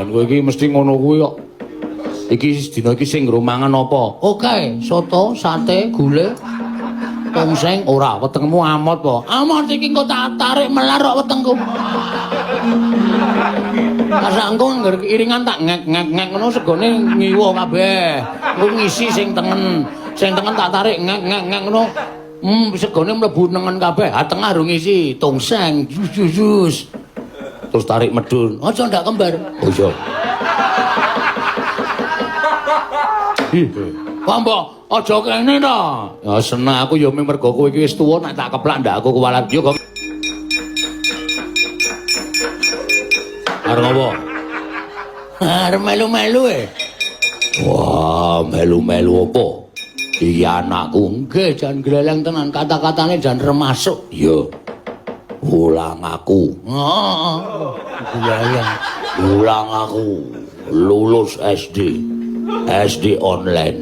Jan kowe iki mesti ngono kuwi kok. Iki dina iki sing nggo mangan apa? Oke, soto, sate, gulai, tongseng ora, wetengmu amot po. Amot iki engko tak tarik melar kok wetengku. Masa engko iringan tak ngek-ngek ngono segone ngiwo kabeh. Engko ngisi sing tengen. Sing tengen tak tarik ngek-ngek ngono. Segone mlebu nengen kabeh. Ha tengah ro ngisi tongseng, jus. Terus tarik medun. Aja ndak kembar. Oh iya. Kok mbok aja kene to. Ya seneng aku ya mergo kowe iki wis tuwa nek tak keplak ndak aku kuwalat. Yo kok. Arep apa? Arep melu-melu e. Wah, melu-melu apa? Iki anakku nggih jan gleleng tenan kata-katane jan remasuk. Yo. Ulang aku. Heeh. Gleleng. Ulang aku. Lulus SD. SD online.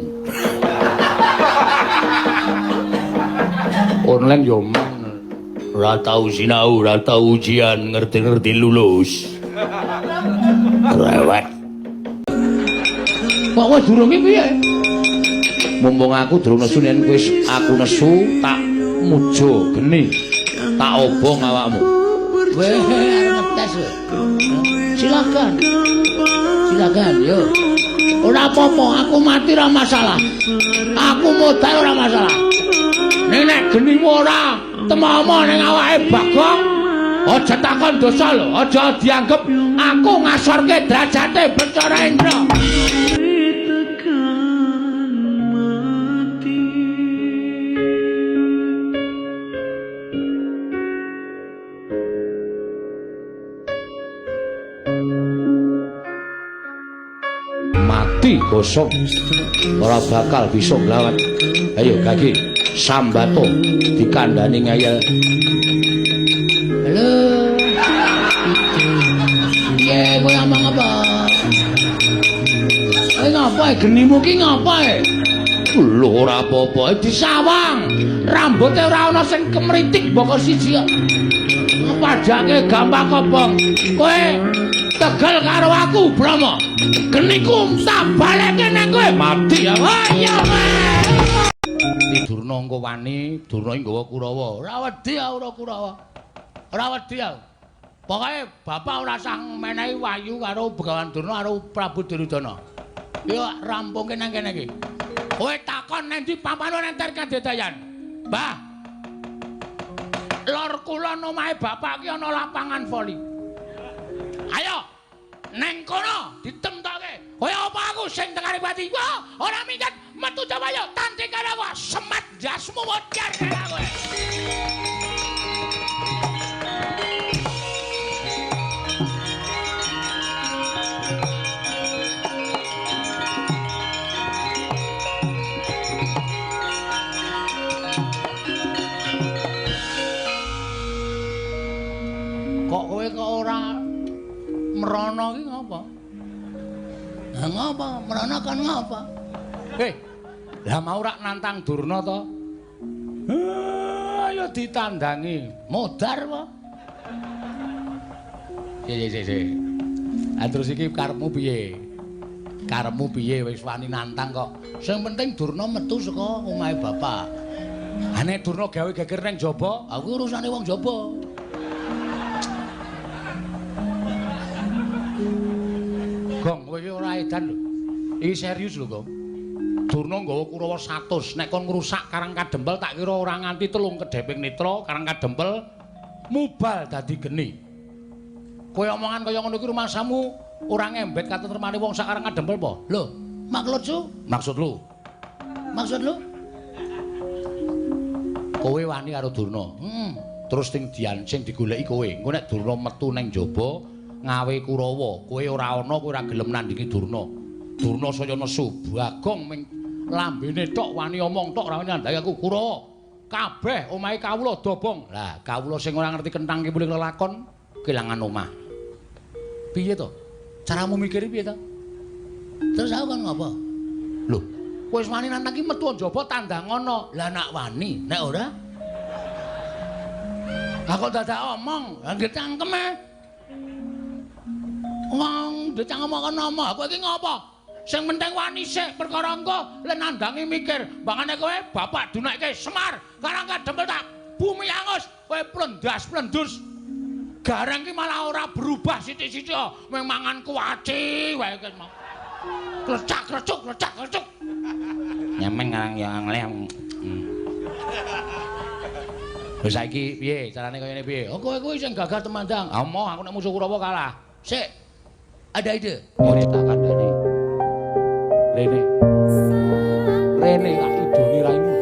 Online yo ora tau sinau, ora tau ujian, ngerti-ngerti lulus. Rewet. Kok wis durung iki piye? Mumpung aku durung nesu yen wis aku nesu tak mujo geni. Tak obong awakmu. Weh, arep ngetes kowe. Silakan. Silakan, yo. Ora apa-apa, aku mati ora masalah. Aku modal ora masalah. Nek genimu ora temomo ning awake Bagong, aja takon dosa lho, aja dianggep aku ngasorke derajate Bathara Indra. Gosok ora bakal bisa nglawan. Ayo kaki sambato dikandani ngayal. Halo. Piye kowe ngomong apa? Ngapae genimu ki ngapae? Lho ora apa-apa disawang. Rambuté ora ana sing kemritik boko siji kok. Padake gampang kobong. Kowe tegel karo aku, Brama. Geniku tak baleke nang kowe mati ya. Ayo. Durna engko wani, Durna iki nggawa Kurawa. Ora wedi ora Kurawa. Ora wedi aku. Pokoke bapak ora usah menehi wayu karo Begawan Durna karo Prabu Duryudana. Yo rampungke nang kene iki. Kowe takon nang ndi pampano enter Kadedayan. Mbah. Lor kula omahe bapak ki ana lapangan voli. Ayo. Neng kono ditemtoke. Kaya apa aku sing teng Karipati wae ora minggat metu Jawaya tanding karo aku semet jasmu wajar karo kowe. Kok kowe kok ora merono ki ngapa? Lah ngapa? Merono kan ngapa? Lah mau rak nantang Durna to? Ayo ditandangi. Modar apa? Si. Terus iki karepmu piye? Karepmu piye wis wani nantang kok. Sing penting Durna metu saka omahe bapak. Ha nek Durna gawe geger ning jaba, aku urusane wong jaba. Gong, kowe iki ora edan lho. Iki serius lho, Gong. Durna nggawa Kurawa 100. Nek kon ngrusak Karang Kadempel tak kira ora nganti 3 kedheping netra Karang Kadempel mubal dadi geni. Kowe omongan kaya ngono iki rumangsamu ora ngembet katentremane wong sak Karang Kadempel apa? Lho, maksud lu? Maksud lu? Kowe wani karo Durna. Terus sing sing digoleki kowe. Engko nek Durna metu ning jaba ngawe Kurawa, kowe ora ana, kowe ora gelem nandingi Durna. Durna saya nesu, Bagong ming lambene tok wani omong tok ora wani nandhangi aku. Kurawa, kabeh omahe kawula dobong. Lah, kawula sing ora ngerti kenthang ki mulih lelakon kelangan omah. Piye to? Caramu mikir piye to? Terus aku kan ngapa? Lho, kowe wis wani nantang ki metu njaba tandang ngono. Lah nak wani, nek ora? Lah kok dadak omong, lah nggih cangkeme. Wong decang ngomong-ngomong kowe iki ngopo? Sing penting wani sik perkara engko lan nandangi mikir. Bangane kowe bapak dunakke Semar karang kadempel tak bumi angus kowe plendas-plendus. Gareng ki malah ora berubah sithik-sithik mung mangan kuwaci wae kene mau. Klecak-klecuk. Nyemeng karang ya nglem. Lho saiki piye carane kaya ngene piye? Oh kowe kuwi sing gagah temandang. Amoh aku nek musuh Kurawa kalah. Sik. Ada ide. Ini tak kandhani. Rene tak idoni raimu.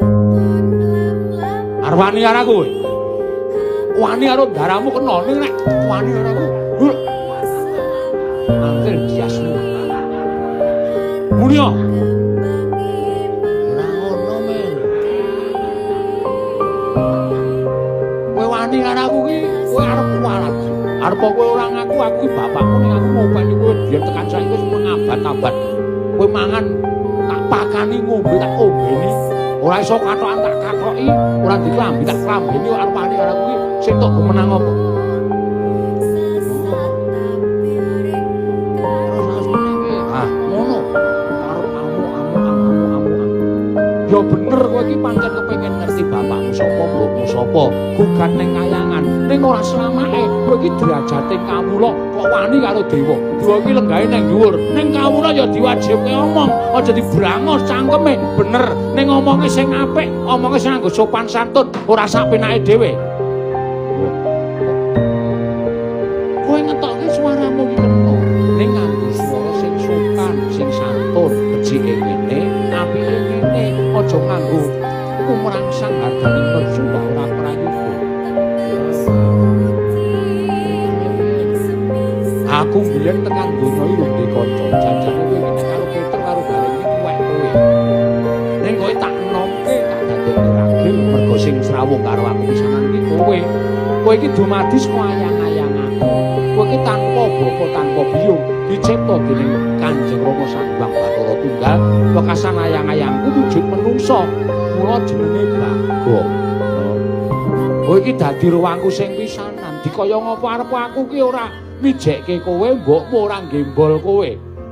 Arwani karo aku. Wani karo daramu kena ning nek wani karo aku. Angkel diasmu. Mulya. Ora ngono men. Kowe wani karo aku ki, kowe arep kualat. Arep kowe ora ngaku aku ki bapakmu ning aku ngopeni kowe biyen tekan saiki wis mengabat-abat. Kowe mangan tak pakani ngombe tak ombeni. Ora iso katokan tak katoki, ora diklambi tak klambeni arep wani karo aku ki sing tok gumenang apa? Ah, ngono. Karo amu. Ya bener kowe iki pancen kepengin ngerti bapakmu sapa, mbokmu sapa, gugat ning kayangan. Ning ora slamake, kowe iki derajate kawula kok wani karo dewa. Dewa iki lenggahe ning dhuwur. Ning kawula ya diwajibke omong, aja dibrangos cangkeme. Bener, ning omonge sing apik, omonge sing nganggo sopan santun, ora sak penake dhewe. Kowe ngetokke swaramu iki kena. Ning nganggo swara sing sopan, sing santun, becike kene, apike kene, aja nganggo kumrangsang hargane mercu ora prayoga. Aku mbiyen tekan donya iki lho ndek kanca, janjane kowe iki karo Peter karo bareng iki kuwek kowe. Ning kowe tak enomke tak dadekne ragil mergo sing srawung karo aku pisanan iki kowe. Kowe iki dumadi saka ayang-ayang aku. Kowe iki tanpa bapa tanpa biyung dicipta dening Kanjeng Rama Sang Hyang Bathara Tunggal, wekasan ayang-ayangku wujud menungsa. Mula jenenge Bagong. Kowe iki dadi ruwangku sing pisanan. Dikaya ngapa arep aku ki ora mijekke kowe, mbokmu ora gembol kowe.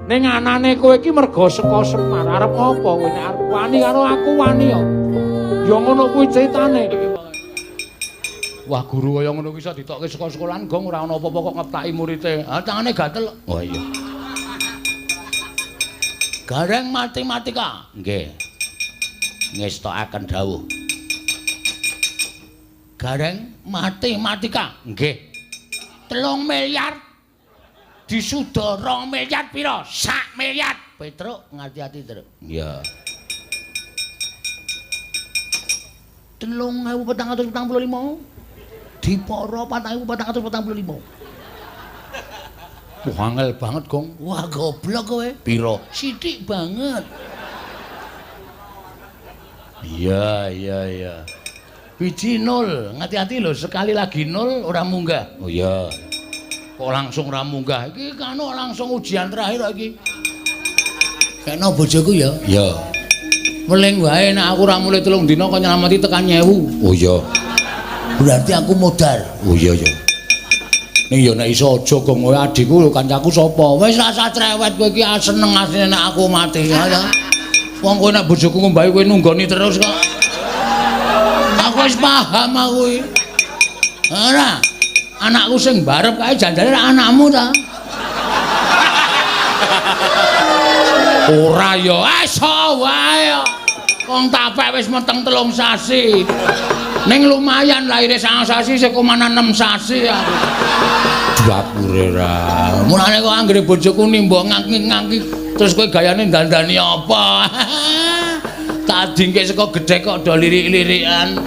Ning anane kowe iki merga saka Semar. Arep apa kowe nek arep wani karo aku wani ya. Ya ngono kuwi critane. Wah, guru kaya ngono kuwi iso ditokke saka sekolahan gong ora ana apa-apa kok ngeptaki muridé. Ah, tangane gatel. Oh iya. Gareng matematika. Nggih. Ngestokaken dawuh. Gareng matematika. Nggih. 3 miliar disuda 2 miliar pira? 1 miliar. Petruk ngati-ati, Truk. Iya. 3.445 dipara 4.445. Wah, angel banget, Gong. Wah, goblok kowe. Pira? Sithik banget. Iya. Biji 0. Ngati-ati lho, sekali lagi 0 ora munggah. Oh iya. Kok langsung ora munggah? Iki kan langsung ujian terakhir iki. Kena bojoku ya? Iya. Meling wae nek aku ora mulai 3 dina kok nyelamati tekan 1000. Oh iya. Berarti aku modar. Oh iya. Ning ya nek iso aja Gong kowe adikku lho kancaku sapa? Wis rasa cerewet kowe iki seneng asline nek aku mati ya. Wong kowe nek bojoku ngombahi kowe nunggoni terus kok. Aku wis paham aku iki. Ora. Anakku sing barep kae janjane anakmu ta? Ora ya, iso wae. Wong tapek wis meteng 3 sasi. Ning lumayan lahire 9 sasi sekomana 6 sasi aku. Dapure ra. Mulane kok anggere bojoku nimbok ngangki-ngangki terus kowe gayane dandani apa? Tak dingke saka gedhe kok do lirik-lirikan.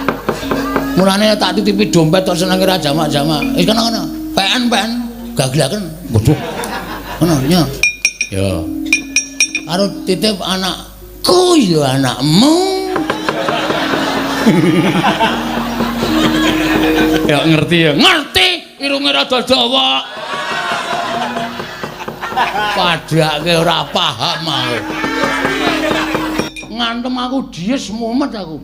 Mulane tak titipi dompet tok senenge ra jamak-jamak. Wis kono-kono. PN gaglaken. Waduh. Ngono nya. Ya. Karo titip anakku ya anakmu. Ya ngerti ya. Ngerti. Irunge rada dawa. Padake ora paham aku. Ngantem aku dies mumet aku.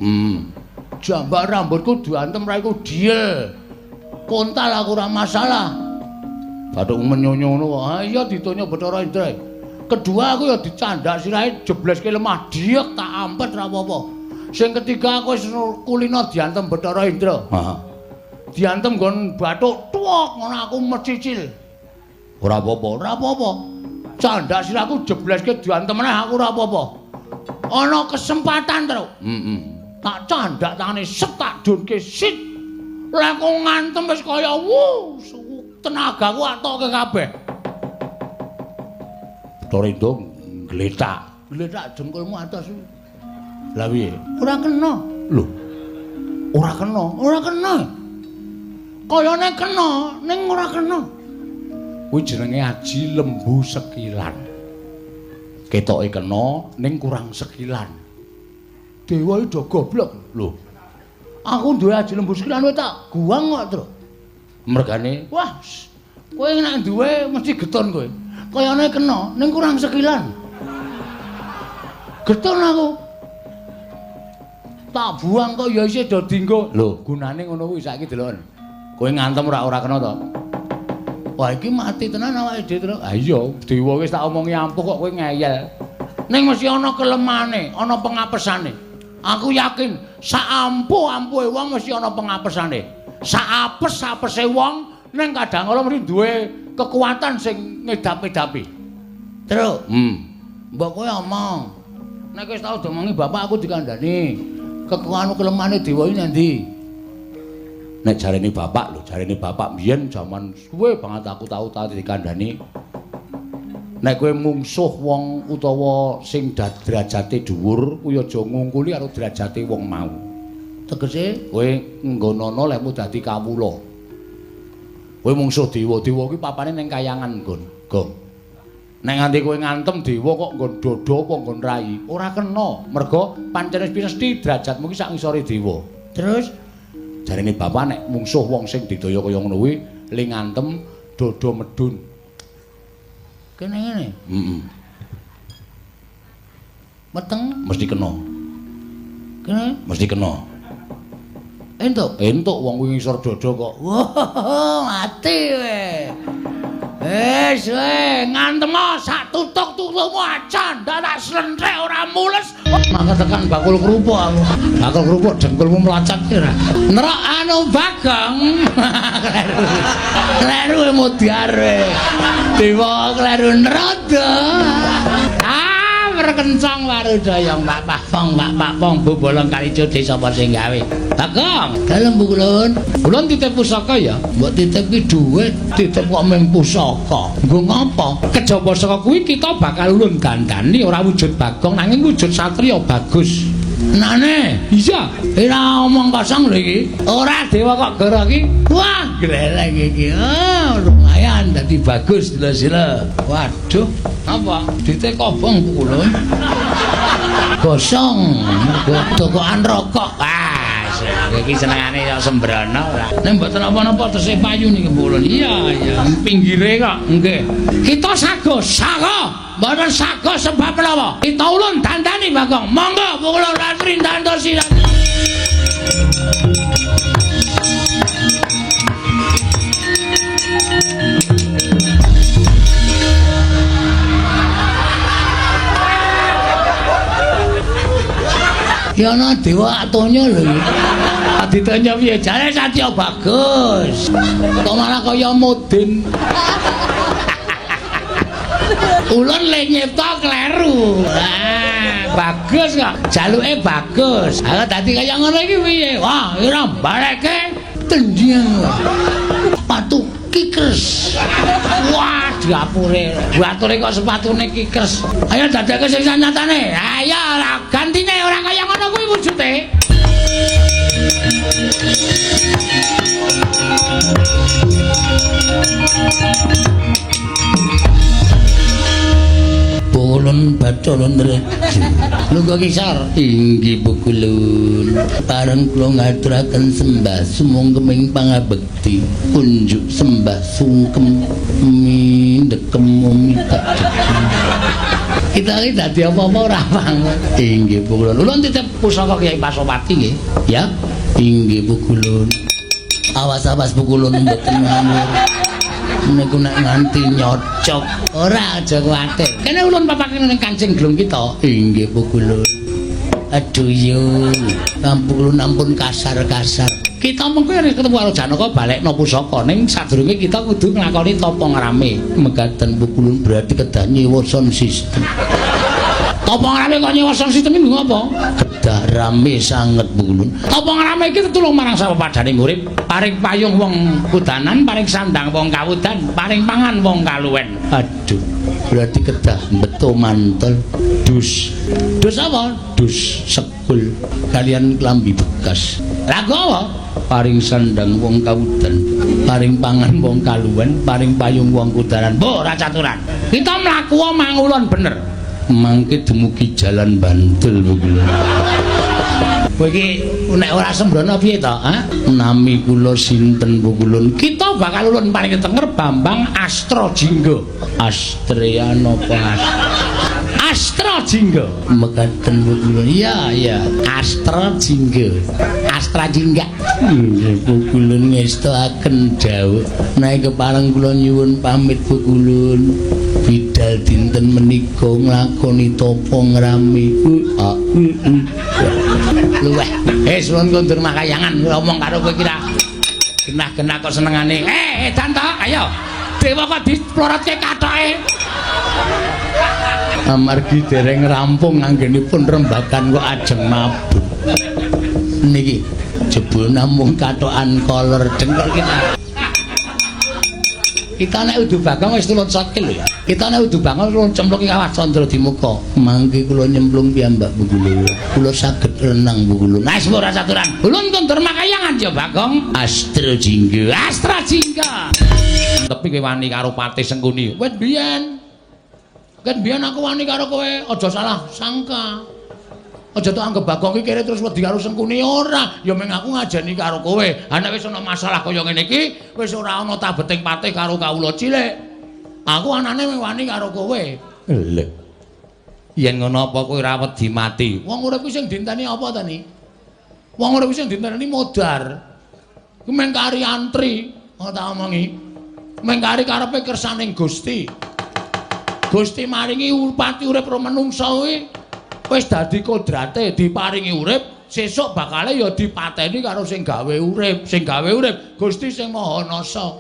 Jambak rambutku diantem ra iku diel. Kontal aku ora masalah. Bathuk menyonyo ngono kok. Ah iya ditonyo Bathara Indra. Kedua aku ya dicandak sirahe jebleske lemah diek tak ampet ra apa-apa. Sing ketiga aku wis kulino diantem Bathara Indra. Heeh. Diantem nggon bathuk tuwok ngono aku mecicil. Ora apa-apa. Candak sirahku jebleske diantem meneh aku ora apa-apa. Ana kesempatan terus. Tak candak tangane set tak dunke sit. Lah kok ngantem wis kaya tenagaku atoke kabeh. Torindo gletak jengkulmu atas. Lah piye? Ora kena. Lho. Ora kena. Kayane kena, ning ora kena. Kuwi jenenge aji lembu sekilan. Ketoke kena ning kurang sekilan. Dewa iki do goblok. Lho. Aku duwe aji lembu sekilan kowe tak guang kok, Tru. Mergane, wah, kowe nek duwe mesti geton kowe. Kayane kena ning kurang sekilan. Geton aku. Tak buang kok ya isih do dienggo. Lho, gunane ngono kuwi saiki delok. Kowe ngantem ora kena to. Wah iki mati tenan awake dhewe terus. Ah iya, dewa wis tak omongi ampuh kok kowe ngeyel. Ning mesti ana kelemane, ana pengapesane. Aku yakin sak ampuh-ampuhe wong mesti ana pengapesane. Sak apes-apese wong ning kadang kala mesti duwe kekuatan sing ngedap-edapi. Terus, mbok kowe omong. Nek wis tau domongi bapak aku dikandani. Kekuatan kelemane dewa iki ndi? Nek jarene bapak mbiyen jaman suwe banget aku tau dikandani. Nek kowe mungsuh wong utawa sing derajate dhuwur, kuwi aja ngungkuli karo derajate wong mau. Tegese kowe nggonono lekmu dadi kawula. Kowe mungsuh dewa kuwi papane ning kayangan nggon. Gong. Nek nganti kowe ngantem dewa kok nggon dodo apa nggon rai, ora kena. Merga pancen wis mesti derajatmu ki sak ngisore dewa. Terus jarene bapak nek mungsuh wong sing didaya kaya ngono kuwi ling ngantem dodo medun. Kene ngene. Meteng mesti kena. Kene mesti kena. Entuk wong kuwi ngisor dodo kok. Wah, mati kowe. Wis ngantem sak tutuk-tutukmu acan, ndak tak slentrek ora mules. Mangga tekan bakul kerupuk aku. Bakul kerupuk dengkulmu mlacak ora. Nerok anu Bagong. Kleru mudiar kowe. Dewa kleru nerodo. Berkencang waru doyong Pak Pong bobolong kalijo desa apa sing gawe. Bagong, dalem Bu Kulon. Kulon titip pusaka ya. Mbok titip ki dhuwit, titip kok mung pusaka. Nggo ngapa? Kejaba saka kuwi kita bakal ulun dandani ora wujud Bagong nanging wujud satriya bagus. Nane, iya. Ora omong kosong lho iki. Ora dewa kok goro iki. Wah, gleleng iki. Oh, lumayan dadi bagus sila. Waduh, apa? Ditekobong Kulon. Gosong, tokokan rokok. Ah, iki senengane ya sembrono ora. Nek mboten apa-apa tesih payu niki Kulon. Iya, pinggire kok. Nggih. Kita sago. Mboten sago sebab menapa? Kita ulun dandani Bagong. Monggo kula ratri dantos sira. Ya ana dewa atonya lho. Ditanya piye? Jare Satya bagus. Kok malah kaya Mudin. Ulun le nyipta kleru. Bagus kok. Jaluke bagus. Ha dadi kaya ngono iki piye? Wah, ora baleke tenjing. Sepatu kikers. Wah, diapure. Bature kok sepatune kikers. Ayo dadake sing nyatane. Ayo ora gantine ora kaya ngono kuwi wujude. Kulon Bathara Reja. Lungguh kisar inggih Bu Kulon. Pareng kula ngaturaken sembah sumungkeming pangabekti. Unjuk sembah sungkem mindekem mita. Kita iki dadi apa-apa ora paham. Inggih Bu Kulon. Ulun titip pusaka Kyai Pasopati nggih. Ya. Inggih Bu Kulon. Awas-awas Bu Kulon mboten ngawur. Niku nek nganti nyocok ora aja kuwatir. Kene ulun papaken ning Kancing Glung kita. Inggih Bu Kulun. Aduh yun, ampun ampun kasar-kasar. Kita mengko nek ketemu karo Janaka balekno pusaka ning sadurunge kita kudu nglakoni tapa ngrame. Mekaten Bu Kulun berarti kedah nyewa sound system. Tapa ngrame kok nyewa sound system iki ngopo? Kedah rame sanget Bu Kulun. Tapa ngrame iki tetulung marang sapepadane urip, paring payung wong kudanan, paring sandang wong kawudan, paring pangan wong kaluwen. Aduh, berarti kedah beto mantel. Dus apa? Dus sekul kalian klambi bekas. Lagu apa? Paring sandang wong kawudan, paring pangan wong kaluwen, paring payung wong kudaran. Mbok ora caturan. Kita mlaku mangulon bener. Mangke dumugi jalan Bantul begini. Kowe iki nek ora sembrono piye to, ha? Nami kula sinten Bu Kulun? Kita bakal ulun paling tenger Bambang Astra Jingga. Astrea napa? Astra Jingga. Mekaten Bu Kulun. Iya. Astra Jingga. Astra Jingga. Bu Kulun ngestaken dawuh. Nek kepareng kula nyuwun pamit Bu Kulun. Bidal dinten menika nglakoni tapa ngrami. Luweh. Suwun kondur makayangan ngomong karo kowe kira. Genah-genah kok senengane. Edan to, ayo. Dewa kok diplorotke kathoke. Amargi dereng rampung anggenipun rembagan kok ajeng mabuk. Niki jebul namung kathokan kolor dengkul kita. Kita nek udu Bagong wis tulun sakil lho ya. Kita nek udu Bagong tulun cemplung kawat Candra di muka. Mangke kula nyemplung piyambak Bu Kulun. Kula saged renang Bu Kulun. Wis ora caturan. Ulun kondur makayangan ya Bagong. Astra Jingga. Astra Jingga. Tapi kowe wani karo Pati Sengkuni. Wit biyen. Kan biyen aku wani karo kowe, aja salah sangka. Aja tok anggap Bagong iki kere terus wedi karo Sengkuni ora. Ya meng aku ngajeni karo kowe. Ana wis ana masalah kaya ngene iki, wis ora ana tabeting patih karo kawula cilik. Aku anane wani karo kowe. Lho. Yen ngono apa kowe ora wedi mati? Wong urip iki sing dinteni apa ta ni? Wong urip iki sing dinteni modar. Ku meng kari antri, ora tak omongi. Meng kari karepe kersaning Gusti. Gusti maringi pati urip ro menungsa kuwi. Wis dadi kodrate diparingi urip, sesuk bakale ya dipateni karo sing gawe urip. Sing gawe urip Gusti sing Maha Nasa.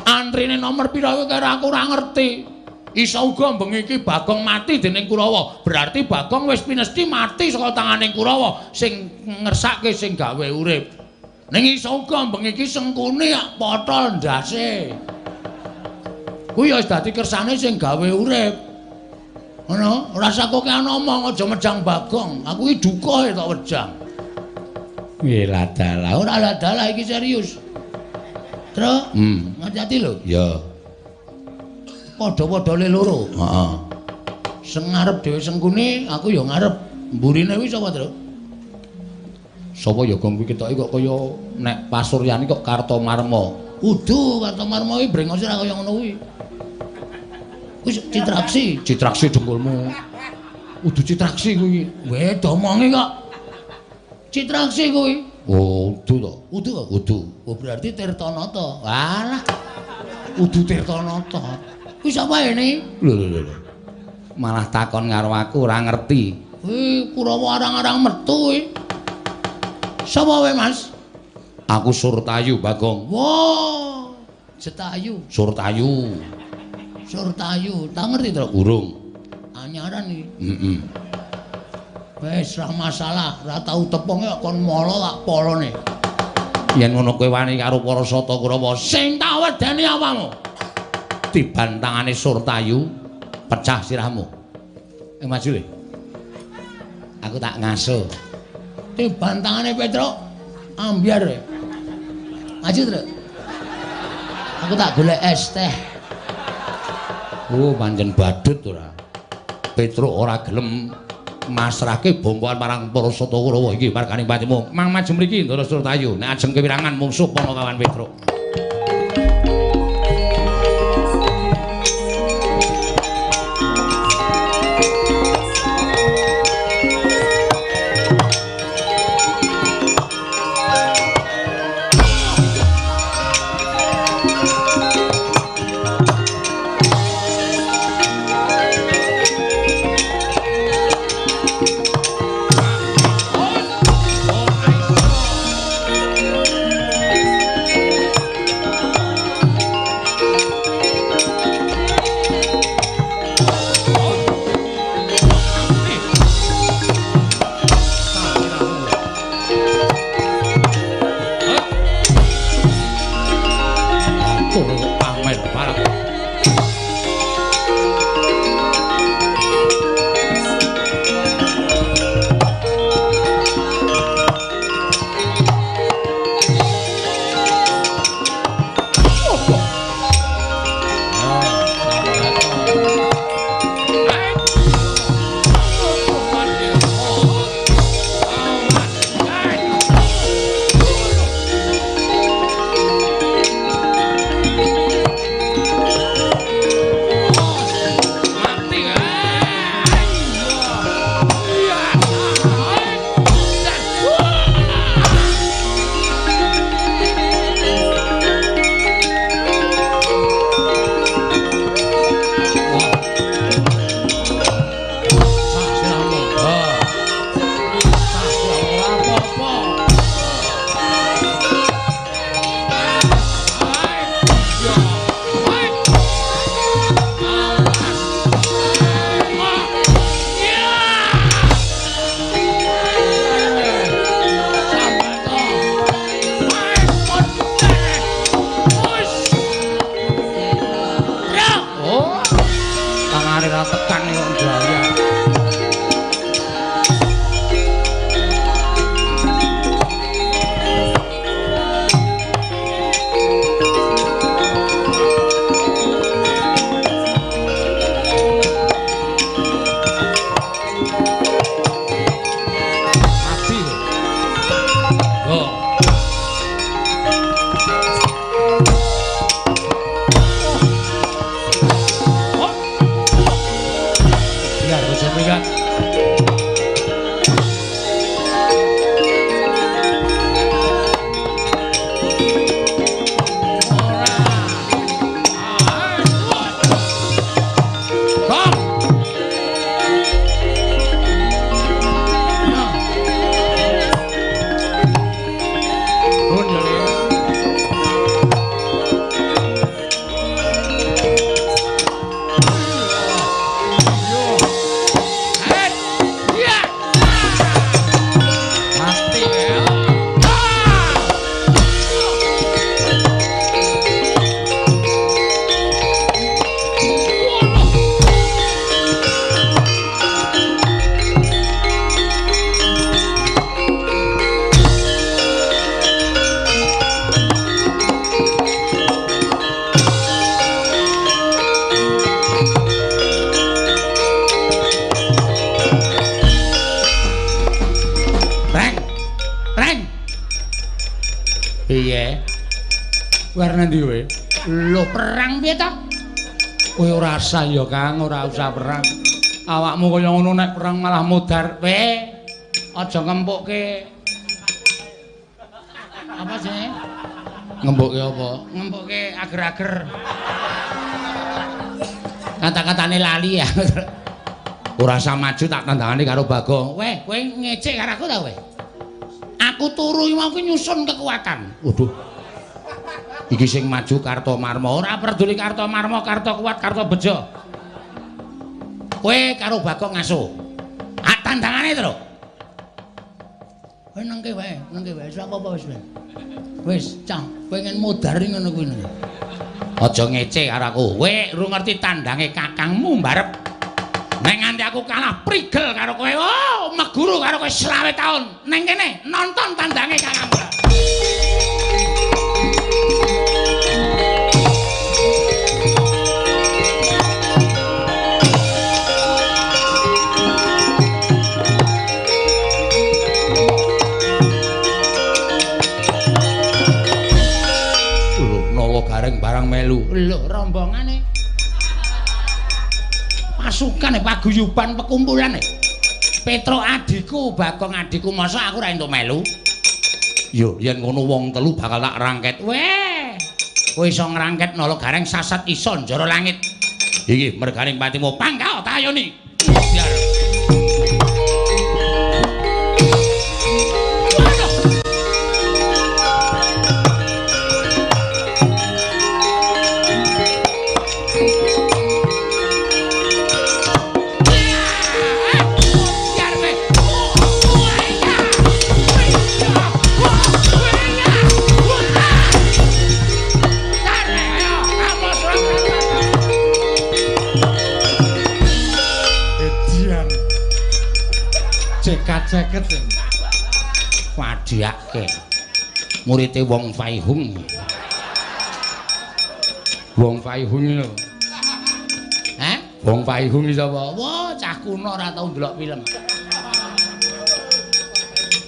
Antrine nomor pira kowe karo aku ora ngerti. Isa uga bengi iki Bagong mati dening Kurawa. Berarti Bagong wis pinesti mati saka tanganing Kurawa sing ngersake sing gawe urip. Ning isa uga bengi iki Sengkuni potol ndase. Kuwi ya wis dadi kersane sing gawe urip. Ngono, ora usah kok ngomong aja mejang Bagong. Aku iki duka tok wejang. Nggih ladalah, ora ladalah iki serius. Tru, ngati lho. Ya. Padha-padha le loro. Heeh. Sing ngarep dhewe Sengkuni, aku ya ngarep. Mburine kuwi sapa, Tru? Sapa ya gong kuwi ketoke kok kaya nek Pasuryani kok Kartomarma. Udu Kartomarma kuwi brengose ora kaya ngono kuwi. Wis citraksi dengkulmu. Udu citraksi kuwi. Weh, domonge kok. Citraksi kuwi. Oh, udu to. Udu. Oh, berarti Tirtanata. Walah. Udu Tirtanata. Kuwi sapa ini? Lho. Malah takon karo aku ora ngerti. Kurawa arang-arang metu kuwi. Sapa wae, Mas? Aku Surtayu, Bagong. Wah, Jetayu. Surtayu, tak ngerti to? Urung. Anyaran iki. Wis ra masalah, ra tau tepung kon mala tak polone. Yen ngono kowe wani karo para Sata Kurawa, sing tak wedeni apamu? Dibantangane Surtayu, pecah sirahmu. Maju le. Aku tak ngaso. Dibantangane Petruk, ambyar. Maju, Truk. Aku tak golek es teh. Oh, pancen badut ora. Petruk ora gelem masrahke bomboan marang para Sata Kurawa iki marganing patimu. Mang maju mriki Ndara Surtayu. Nek ajeng kewirangan mungsuh ana kawan Petruk. tekan kok Jaya. Warna ndi kowe? Lho perang piye ta? Kowe ora usah ya Kang, ora usah perang. Awakmu kaya ngono nek perang malah mudhar. Aja ngempukke. Apa sih? Ngempukke apa? Ngempukke ager-ager. Kata-katane lali ya. Ora usah maju tak tandangane karo Bagong. Weh, kowe ngecek karo aku ta kowe? Aku turu iki mau nyusun kekuatan. Waduh. Iki sing maju Kartomarma, ora peduli Kartomarma, Karto kuat, Karto bejo. Kowe karo Bagong ngaso. Tandangane to. Kowe nengke wae, wis apa wis wae. Wis, cah, kowe ngen mudari ngono kuwi. Aja ngecek karo aku. Kowe ora ngerti tandange kakangmu mbarep. Nek nganti aku kalah prigel karo kowe, oh, meguru karo kowe 20 taun. Neng kene nonton tandange kakangmu. Gareng barang melu. Lho rombongane. Pasukane paguyuban pekumpulan. Petro adikku, Bagong adikku, masa aku ora entuk melu? Yo, yen ngono wong telu bakal tak rangket. Weh. Kowe iso ngrangket nala gareng sasat iso njara langit. Iki merganing patimu pangkao tayoni. Biar. Ceket wadiake murite Wong Faihung. Wong Faihung lho. Wong Faihung iki sapa? Wah, cah kuno ora tau ndelok film.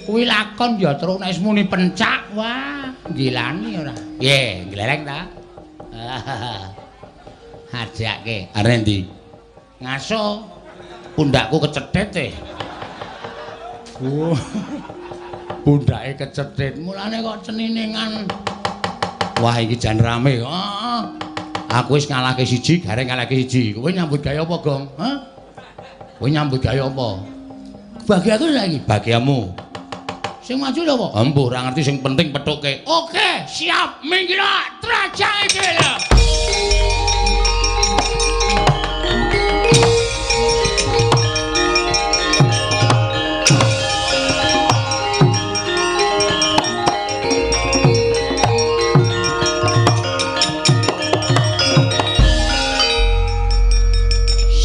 Kuwi lakon ya terus nek muni pencak, wah, gilani ora. Ye, glereng ta? Hajake. Are ndi? Ngaso pundakku kecethit Oh. Pundake kecethit. Mulane kok ceniningan. Wah, iki jan rame. Heeh. Aku wis ngalahke siji, gareng ngalahke siji. Kowe nyambut gawe apa, Gong? Hah? Kowe nyambut gawe apa? Bagi aku saiki. Bagiamu. Sing maju lho apa? Embuh, ora ngerti sing penting pethuke. Oke, siap. Minggir trajang iki lho.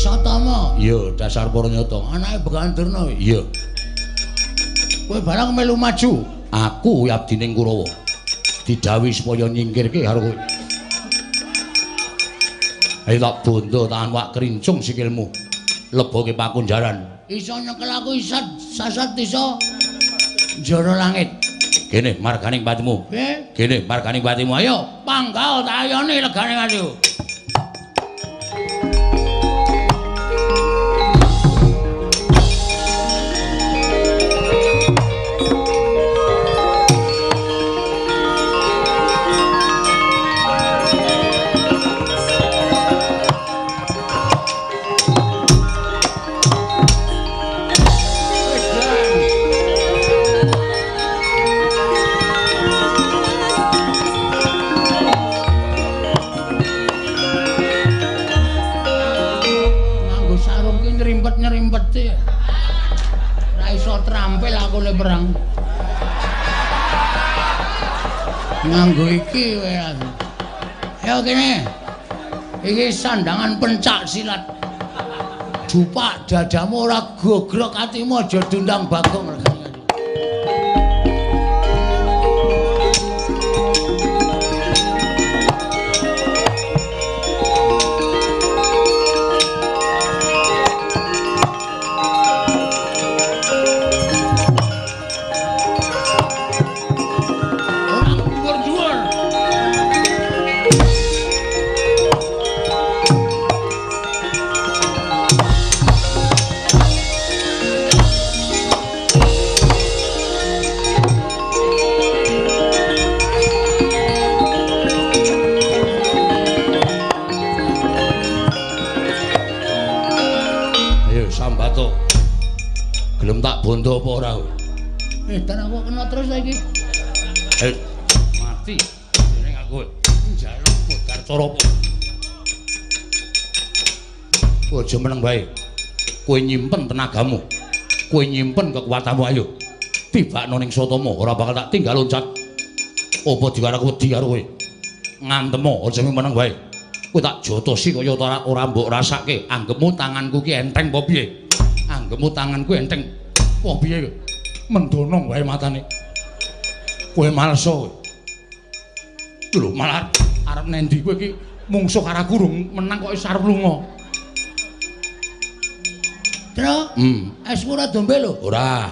Satama Durna. Iya, dasar Paranyata. Anake Begawan Durna. Iya. Kowe barang melu maju. Aku abdine Kurawa. Didhawuhi supaya nyingkirke karo kowe. Ayo tak bondo tangan wak kerincung sikilmu. Leboke pakunjaran. Iso nyekel aku isat sasat iso. Jara langit. Kene marganing patimu. Kene marganing patimu. Ayo panggal tak ayoni legane atiku. Nyerimpet-nyerimpet ra iso trampil aku le perang nganggo iki kowe ayo kene iki sandangan pencak silat jupak dadamu ora gogrok atimu aja dundang Bagong bondo apa ora? Dan aku kena terus saiki. Mati. Ning aku njaluk modar cara apa? Aja meneng bae. Kowe nyimpen tenagamu. Kowe nyimpen kekuatanmu ayo. Tibakno ning Sotama ora bakal tak tinggal loncat. Apa diwarak wedi karo kowe? Ngantemo aja meneng bae. Kowe tak jotosi kaya ora mbok rasake. Anggepmu tanganku ki enteng apa piye? Anggepmu tanganku enteng. Wah piye kowe? Mendonong wae matane. Kowe malsa kowe. Lho malah arep nendi kowe iki mungsuh karo aku rung menang kok arep lunga. Tro? Esmu ora dombe lho. Ora.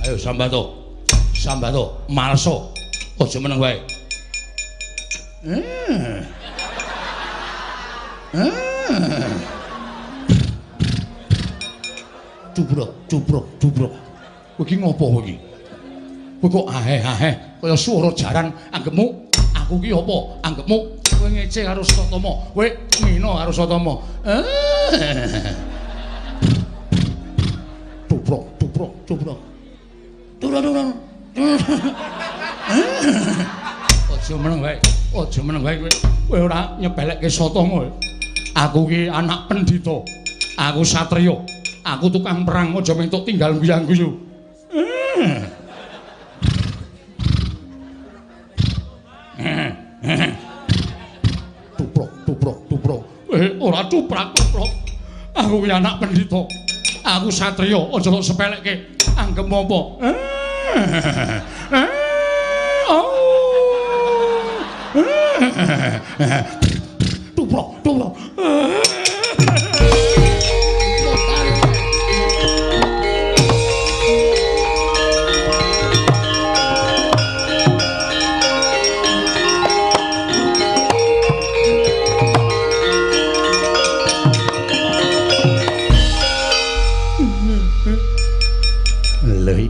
Ayo sambato. Sambato, malsa. Aja meneng wae. Cubrok. Kowe iki ngopo kowe iki? Kowe kok aheh kaya swara jaran anggepmu. Aku iki apa? Anggepmu kowe ngece karo Sotama. Kowe ngina karo Sotama. Cubrok. Turun. Aja meneng wae. Kowe. Kowe ora nyepelekke Sotama. Aku iki anak pendhita. Aku satriya. Aku tukang perang aja mentuk tinggal guyang-guyu. Tuprok. Ora tuprok. Aku ki anak pendhita. Aku satriya, aja kok sepelekke. Anggepmu apa? Tuprok.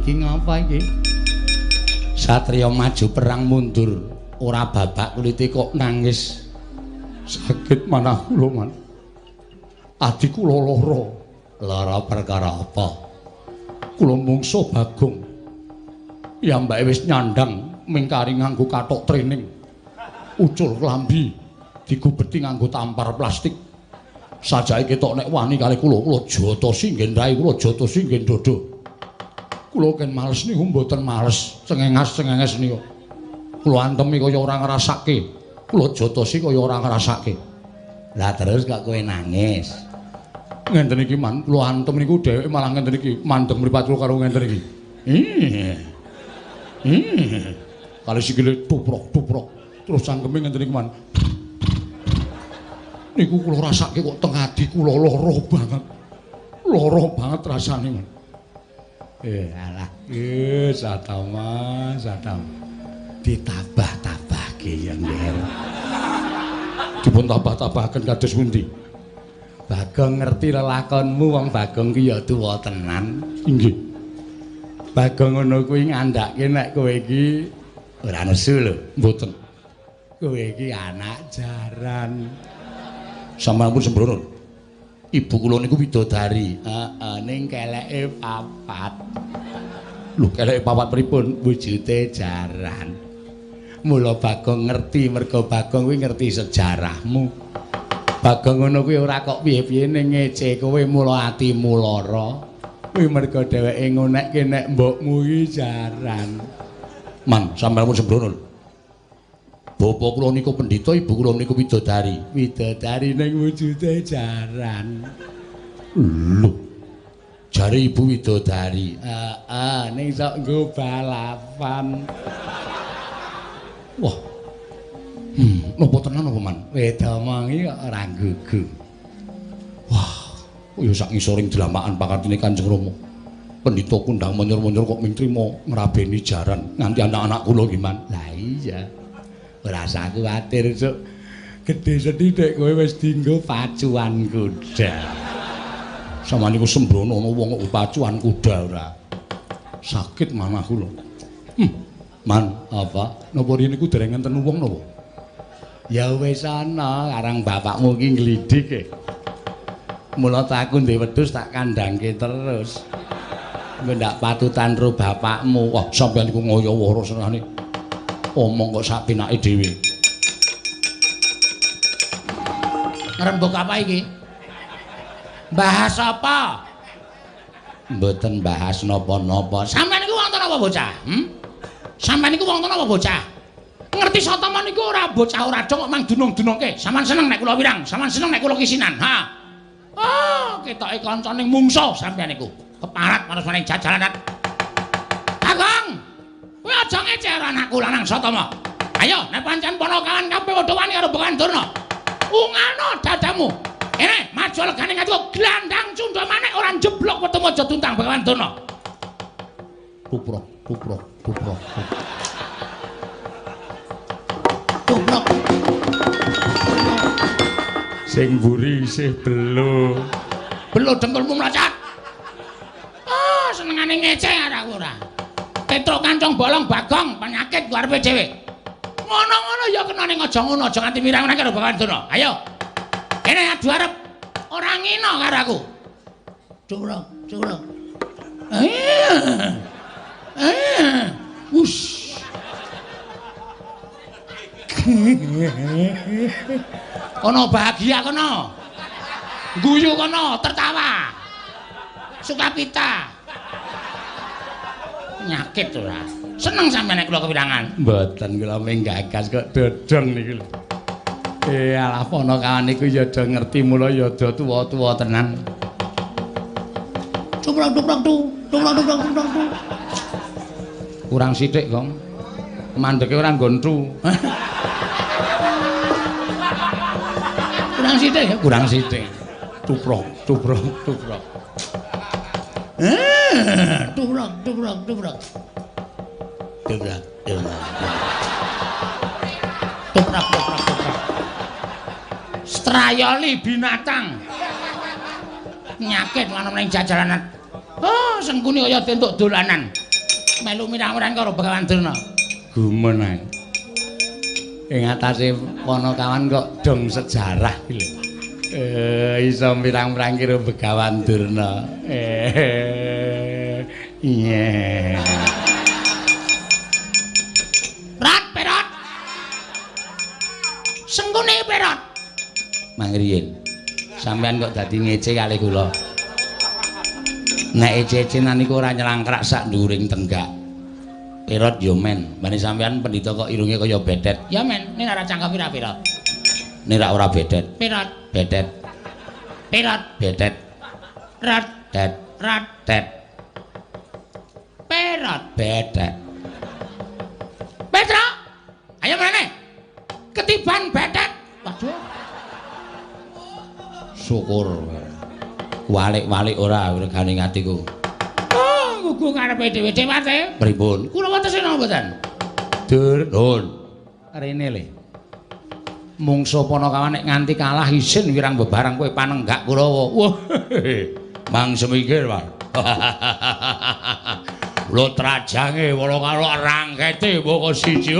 Iki ngapa iki? Satriya maju perang mundur, ora babak kulite kok nangis. Sakit manah kula man. Adi kula lara. Lara perkara apa? Kula mungsuh Bagong. Piyambake wis nyandang mingkari nganggo kathok training. Ucul klambi digubeti nganggo tampar plastik. Sajake ketok nek wani kali kula jotosi nggen rai, kula jotosi nggen dodo. Kula ken males niku mboten males, cengenges niku. Kula antemi kaya ora ngrasake Kula jotosi kaya ora ngrasake. Lah terus kok kowe nangis. Ngenten iki man, kula antem niku dheweke malah ngenten iki mandeg mripat kula karo ngenten iki. Kali sikile tuprok. Terus cangkeme ngenten iki man. Niku kula rasake kok teng ati kula lara banget. Lara banget rasane man. Alah, Satama. Ditabah-tabahke ya nggih. Dipun tabah-tabahaken kados pundi? Bagong ngerti lelakonmu wong Bagong ki ya tuwa tenan. Inggih. Bagong ngono kuwi ngandhake nek kowe iki ora nesu lho. Mboten. Kowe iki anak jaran. Sampun sembrono. Ibu kula niku widodari. Heeh, ning keleke papat. Lho, keleke papat pripun? Wujute jaran. Mula Bagong ngerti merga Bagong kuwi ngerti sejarahmu. Bagong ngono kuwi ora kok piye-piye ning ngece kowe mula atimu lara. Kuwi merga dheweke ngonekke nek mbokmu iki jaran. Man, sampeyan pun sembrono. Bapak kula niku pendhita, ibu kula niku widodari. Widodari ning wujude jaran. Lho. Jare ibu widodari. Heeh, ning sok nggo balapan. Wah. Napa tenan apa man? Wedomongi kok ora gugu. Wah, kaya sak ngisoring dlamakan pakartine Kanjeng Rama. Pendhita kundang monyor-monyor kok ming trima ngrabeni jaran nganti anak-anak kula ki man. Lah iya. Ora usah kuwatir, Cuk. Gedhe sethithik kowe wis dienggo pacuan kuda. Sama niku sembrono ana wong kok pacuan kuda ora. Sakit manah kula. Man, apa? Napa rene niku dereng enten wong napa? Ya wis ana, karang bapakmu ki nglidik e. Mula tak aku ndek wedhus tak kandhangke terus. Engko ndak patutan ro bapakmu. Wah, sampeyan niku ngoyo-woro senane. Omong kok sak pinake dhewe. Ngrembug apa iki? Bahas apa? Mboten bahas napa-napa. Sampeyan niku wonten apa bocah? Sampeyan niku wonten apa bocah? Ngerti Satama niku ora bocah ora dong kok mang dunung-dunungke. Sampeyan seneng nek kula wirang, sampeyan seneng nek kula kisinan. Ha. Oh, ketoke kancane mungsuh sampeyan niku. Keparat marang maning jajalanan. Agong. Kowe aja ngecer anakku lanang Satama. Ayo, nek pancen para kawan kabeh padha wani karo Bengawan Durna. Ungano dadamu. Kene, maju legane ngatu glandang cundha manek ora jeblok ketemu aja tuntang Bengawan Durna. Tuprok. Tuprok. Sing mburi isih belo. Belo dengkulmu mlacat. Oh, senengane ngeceh aku ora. Petruk kancong bolong Bagong penyakit ku arepe dhewe. Ngono-ngono ya kena ning aja ngono, aja nganti mirang-mirang karo Bengawan Durna. Ayo. Kene adu arep ora ngino karo aku. Curang. Wush. Kono bahagia kono. Guyu kono, tertawa. Sukacita. Nyakit ora. Seneng sampeyan nek kula kewirangan. Mboten kula ming gagas kok dodong niku lho. Alah ponokawan niku ya do ngerti mula ya do tuwa-tuwa tenan. Duprok. Kurang sithik, Gong. Mandeke ora nggontu. Kurang sithik. Tuprok. Tuprok. Strayoli binatang. Nyakit ana ning jajalanan. Oh, sengkuni kaya tentuk dolanan. Melu mirang-mirang karo Bengawan Durna. Gumun ae. Ing atase ponokawan kok dong sejarah iki lho. Iso mirang-mirang karo Bengawan Durna. Iya. Perot. Sengkune perot. Mangriyen. Sampeyan kok dadi ngece kali kula. Nek ece-ecenan niku ora nyelangkrak sak nduring tenggak. Pirot yo men. Bane sampean pendhita kok irunge kaya bedet. Ya men, ning ora cangkem pira-pira. Ning ora bedet. Pirot. Bedet. Pirot. Bedet. Rat. Det. Rat. Det. Pirot. Bedet. Petro. Ayo mrene. Ketiban bedet. Waduh. Syukur. Walik-walik ora regane atiku. Oh, gugu karepe dhewe-dhewe mate. Pripun? Kula wonten napa mboten? Dur, nun. Rene le. Mungsa Panakawan nek nganti kalah isin wirang bebarang kowe panenggak Kurawa. Wah. Mang semikir, Pak. Lho trajange wala karo rangkete mboko siji.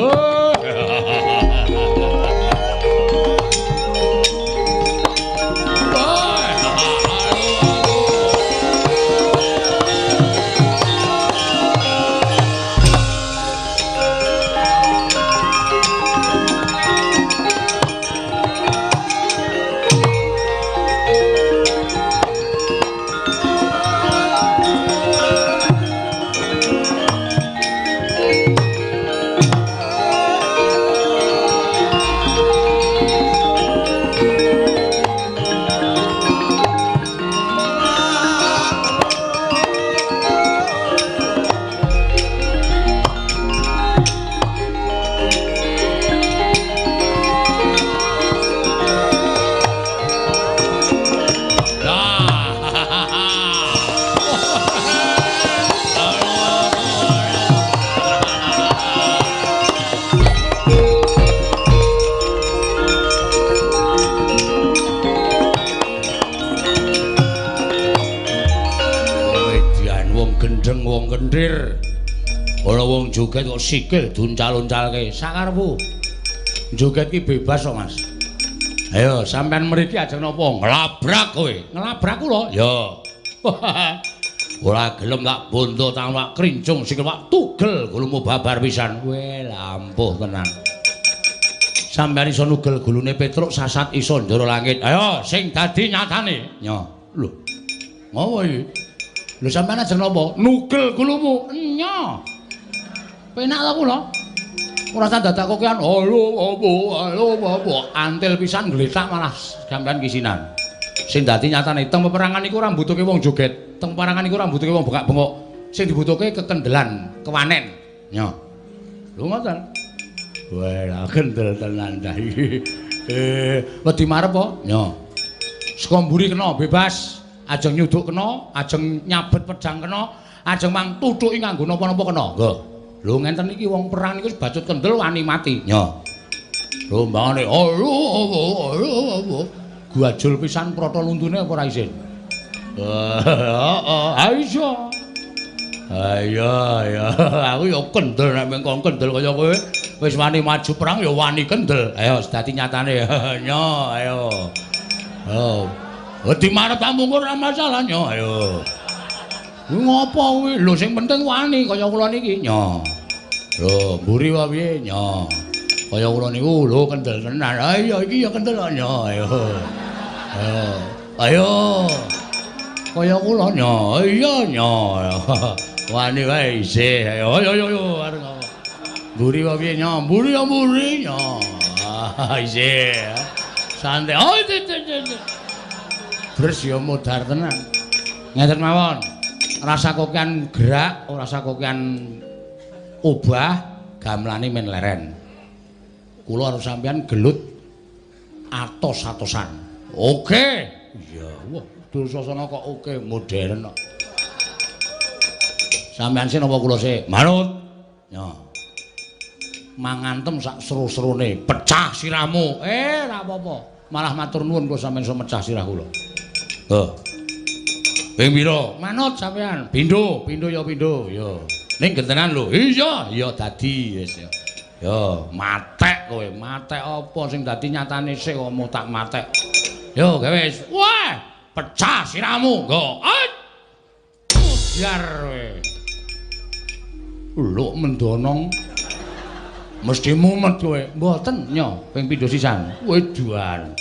Joget kok sikil duncal-uncalke sakarepmu. Joget ki bebas kok, Mas. Ayo sampean mriki ajeng napa? Nglabrak kowe. Nglabrak kula? Ya. Ora gelem tak bonto tak krincung sikil tak tugel gulumu babar pisan. Weh lampuh tenan. Sampeyan iso nugel gulune Petruk sasat iso ndoro langit. Ayo sing dadi nyatane. Ya. Lho. Ngopo iki? Lho sampeyan ajeng napa? Nugel gulumu. Nya. Penak ta kula. Ora tak dadak kokean. Halo apa. Antil pisan gletak malah sampean kisinan. Sing dadi nyatane teng peperangan iku ora mbutuhke wong joget. Teng peperangan iku ora mbutuhke wong bengak-bengok. Sing dibutuhke kekendelan, kewanen. Nya. Lho ngoten. Wah, kendel tenan ta iki. Wedi marep apa? Nya. Saka mburi kena bebas. Ajeng nyuduk kena, ajeng nyabet pedang kena, ajeng mang tutuki nganggo napa-napa kena. Nggih. Lho ngenten iki wong perang niku bacut kendel wani mati. Ya. Lho mbangane guajul pisan prata luntune apa ora isin? Heeh, iso. Ayo ya, aku ya kendel nek mengkon kendel kaya kowe wis wani maju perang ya wani kendel. Ayo dadi nyatane. Nyo, ayo. Oh. Wedi marep tamu ora masalah nyo, ayo. Ngopo kuwi? Lho sing penting wani kaya kula niki. Nyo. Lho, mburi wae piye? Nyo. Kaya kula niku lho kendel tenan. Ayo iki ya kendel nyo. Ayo. Ayo. Kaya kula nyo. Iya nyo. Wani wae isih. Ayo areng. Mburi wae piye nyo? Mburi ya mburi nyo. Isih. Santai. Oh, Bres ya modar tenan. Ngeten mawon. Rasa kokean gerak, rasa kokean obah, gamelane men leren. Kula harus sampean gelut atos-atosan. Oke. Iya, wah, Dursasana kok oke, modern kok. Sampean sih napa kula sih? Manut. Ya. Mangantem sak seru-serune, pecah sirahmu. Ora apa-apa. Malah matur nuwun kula sampean iso mecah sirah kula. Ping pira? Manut sampean. Pindho ya pindho. Ya. Ning gentenan lho. Iya, ya dadi wis ya. Ya, matek kowe. Matek apa sing dadi nyatane sik kok mau tak matek. Yo, gawe wis. Wah, pecah sirahmu. Nggo. Biar kowe. Lho mendonong. Mesti mumet kowe. Mboten, nya, ping pindho sisan. Weduan.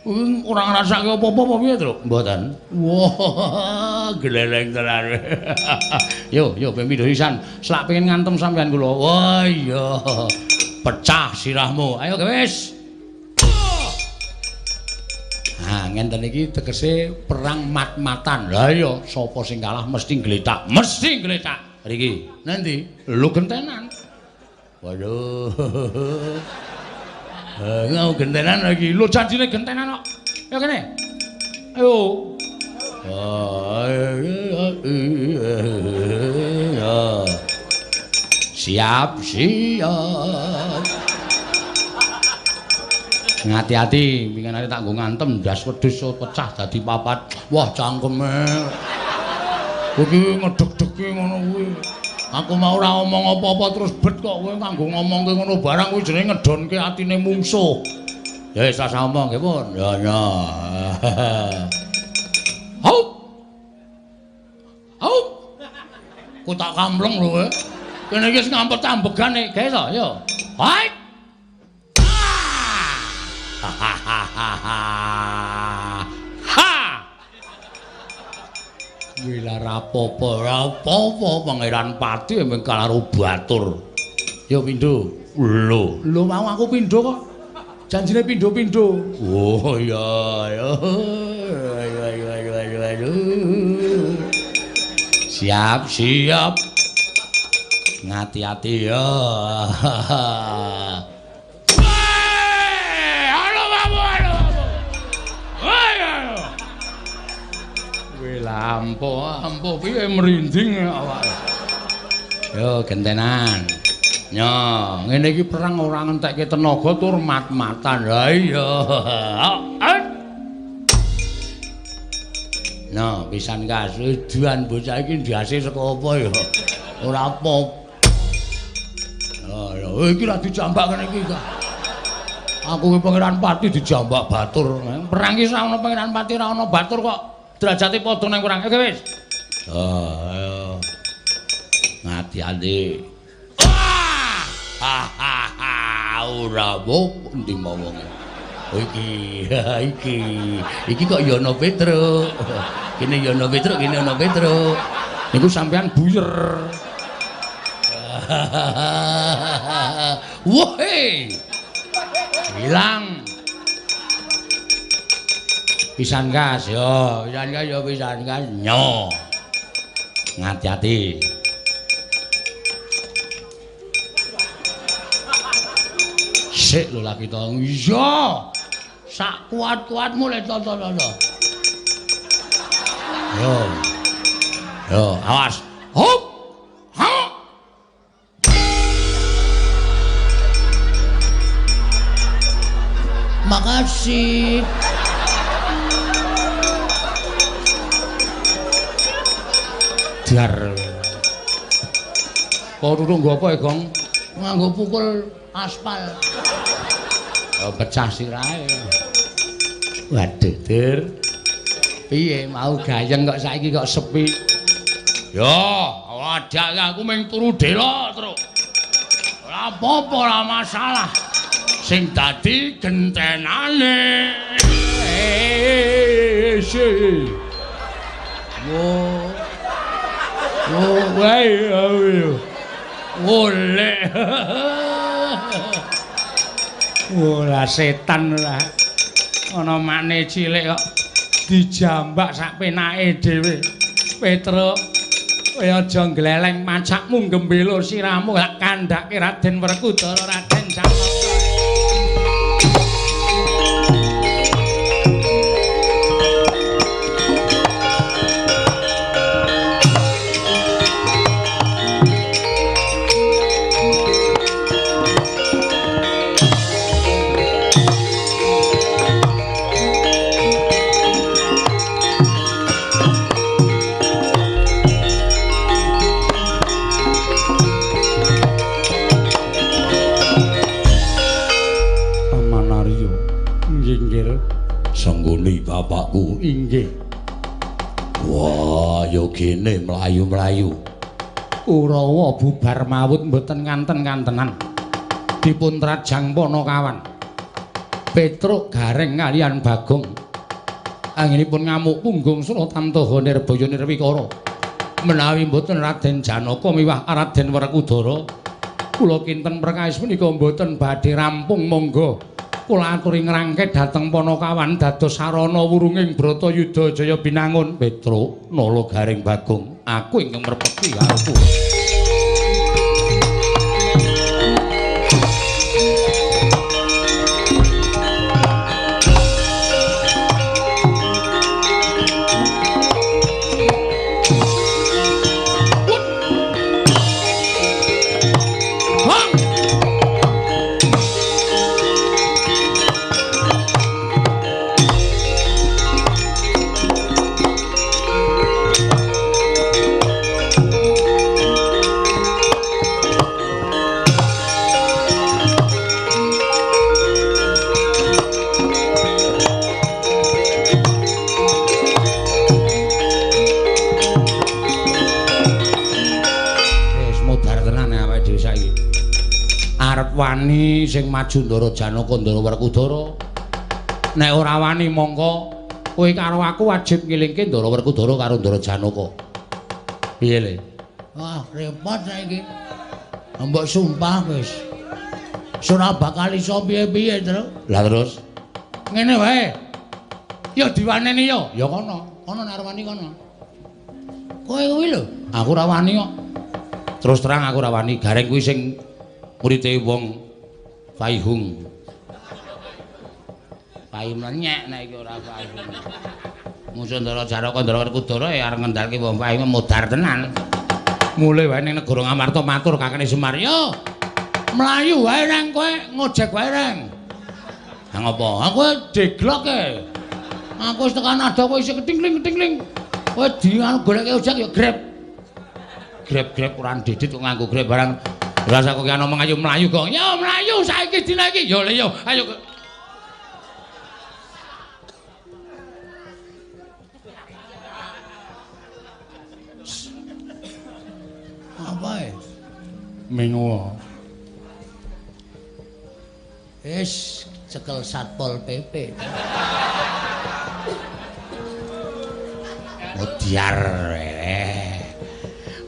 Ora ngrasake apa-apa apa piye, Truk? Mboten. Wah, gleleng tenan. Yo, ping pindho sisan. Slak pengen ngantem sampean kula. Wah, iya. Pecah sirahmu. Ayo wis. Ngenten iki tegese perang mat-matan. Lah iya, sapa sing kalah mesti gletak. Mesti gletak. Mriki. Nanti lu gentenan. Waduh. Ngau gentenan lagi. Lu janjine gentenan kok. Ya kene. Ayo. Siap. Ngati-ati, pinginane tak nggo ngantem ndas wedhus pecah dadi papat. Wah, cangkeme. Iki ngedeg-degi ngono kuwi. Aku mau ora omong apa-apa terus bet kok kowe kanggo ngomongke ngono barang kuwi jenenge ngedonke atine mungsuh. Ya wis rasa omong nggih pun. Ya. Haup. Ku tak kampleng lho kowe. Kene iki wis ngampet ambegane, guys to, ya. Hai. Wila rapopo Pangeran Pati emang karo batur. Yo pindho. Lho mau aku pindho kok. Janjine pindho-pindho. Oh iya. Ayo. Siap. Ngati-ati ya. Ampuh piye merinding awake. Yo gentenan. Yo, ngene iki perang ora ngentekke tenaga tur mat-matan. Ha iya. No, pisan kasuduan bocah iki ndase saka apa ya? Ora apa. Oh, iki ra dijambak kene iki. Aku ki Pangeran Pati dijambak batur. Perang iki ora ana Pangeran Pati ora ana batur kok. Derajate padha nang kurang. Oke wis. Ayo. Ngati-ati. Ora apa ndi momonge. Iki kok ya ana Petruk. Kene ya ana Petruk, kene ana Petruk. Niku sampean buyer. Wah. Hilang. Pisan gas yo, pisan gas nyo. Ngati-ati. Sik lho lagi to. Iya. Sak kuat-kuatmu le to. Yo, awas. Hop. Ha. Makasih. Dar. Kok turu nggo apa, Gong? Nganggo pukul aspal. Oh, pecah sirahe. Waduh, Dur. Piye mau gayeng kok saiki kok sepi? Yo, wadak aku mung turu dela, Truk. Ora apa-apa, ora masalah. Sing dadi gentenane. Oleh. Ora setan ora. Ana makne cilik kok dijambak sak penake dhewe. Petruk, kowe aja gleleng macakmu gembelo siramu gak kandhake Raden Werkudara Raden Jamaka. Bapakku inggih. Wah, yo kene mlayu-mlayu. Kurawa bubar mawut mboten nganten-ngantenan. Dipun trajang Panakawan. Petruk Gareng kaliyan Bagong. Anggenipun ngamuk punggung sura tamtaha nirbaya nirwikara. Menawi mboten Raden Janaka miwah Raden Werkudara, kula kinten perkawis menika mboten badhe rampung monggo. Kula aturi ngrangket dhateng Panakawan dados sarana wurunging Bratayuda Jaya binangun. Petruk Nala Gareng Bagong, aku ingkang merpati aku. Wani sing maju Ndara Janaka Ndara Werkudara. Nek ora wani mongko kowe karo aku wajib ngilingke Ndara Werkudara karo Ndara Janaka. Piye le? Wah, repot saiki. Mbok sumpah wis. Ora bakal iso piye-piye, Tru. Lah terus Ngene wae. ya diwaneni ya. Ya kono, kono nek wani kono. Kowe kuwi lho. Aku ora wani kok. Terus terang aku ora wani. Gareng kuwi sing murite wong Paihung. Paihung nyek nek iki ora Paihung. Musuh Ndara Janaka Ndara Werkudara ya arep ngendhalke wong Paihung modar tenan. Mulai wae ning negara Ngamarta matur Kakang Semar. Yo. Mlayu wae nang kowe ngojek wae reng. Ha ngopo? Aku deglok e. Aku wis tekan ada kowe isih ketingling-ketingling. Kowe dianu goleke ojek ya Grab. Grab kurang didit kok nganggo Grab barang. Rasa kok ana omong ayo mlayu kok. Ya mlayu saiki dina iki. Yo le yo. Ayo. Apa e? Mengo. Wis cekel Satpol PP. Modiar.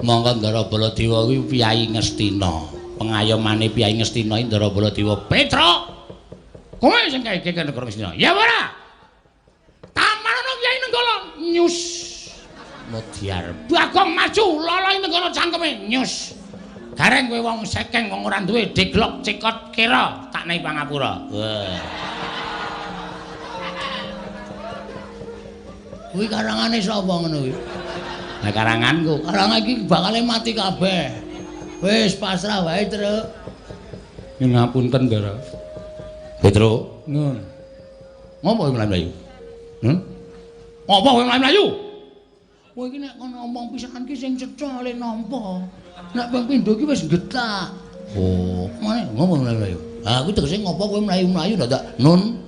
Monggo Ndara Baladewa kuwi Piyai Ngastina. Pengayomane Piyai Ngastina Ndara Baladewa. Petruk. Kowe sing kaeke negara Ngastina. Ya ora. Taman ana Kyai Nenggala. Nyus. Modiar. Bagong maju loloi negara cangkeme. Nyus. Gareng kowe wong sekeng wong ora duwe deglok cikot kira tak nehi pangapura. Wah. Kuwi karangane sapa ngono kuwi? Lah karanganku. Karangan iki bakale mati kabeh. Wis pasrah wae, Truk. Nyun ngapunten, Ndara. Petruk. Nun. Ngopo kowe mlayu? Ngopo kowe mlayu? Kowe iki nek kono omong pisan ki sing cetha le nampa. Nek ping pindho ki wis getak. Oh, Mane ngopo mlayu? Ah, kuwi tegese ngopo kowe mlayu-mlayu dadak nun.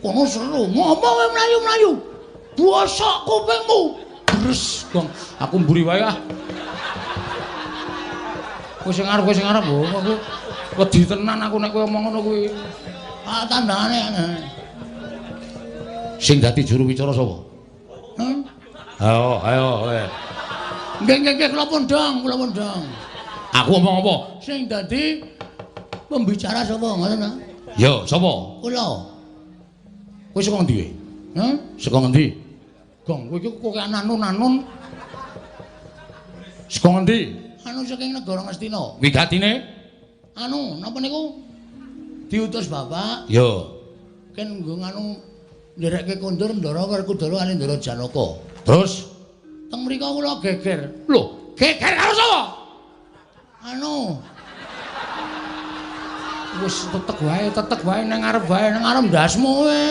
Kono seru. Ngopo kowe mlayu-mlayu? Bosok kupingmu. Bres, Gong. Aku mburi wae ah. Kowe sing arep aku. Wedi tenan aku nek kowe omong ngono kuwi. Ah, tandane. Sing dadi juru wicara sapa? Ayo. Nggih, kula pundhong. Aku omong apa? Sing dadi pembicara sapa ngoten ta? Ya, sapa? Kula. Kowe saka endi kowe? Saka endi? Gong, kowe iki kok anun-anun. Saka endi? Anu saking negara Ngastina. Wigatine? Anu, napa niku? Diutus Bapak Ya. ken nggo nganu nderekke kondur Ndara Werkudara kali Ndara Janaka. Terus Teng mriko kula geger. lho, geger karo sapa? Anu. Wis tetek wae nang ngarep ndasmu kowe.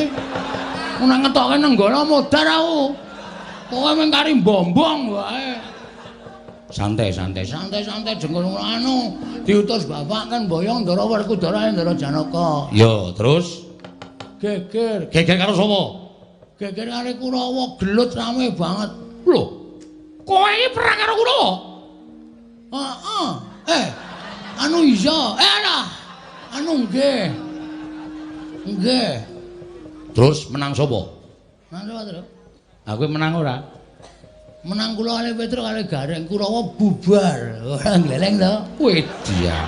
Nang ngetoke nenggala modar aku. Kowe mung kari mbombong wae. Santai jengkul anu Diutus Bapak kan mboyong Ndara Werkudara Ndara Janaka. Ya, terus Geger. geger karo sapa? Geger karo Kurawa gelut rame banget. Lho, kowe iki perang karo Kurawa? Heeh. Anu iya. Alah. Anu nggih. Terus menang sapa? Menang sapa, Tru? Aku menang ora? Menang kula kali Petruk kali Gareng Kurawa bubar. Ora gleleng to. Wedya.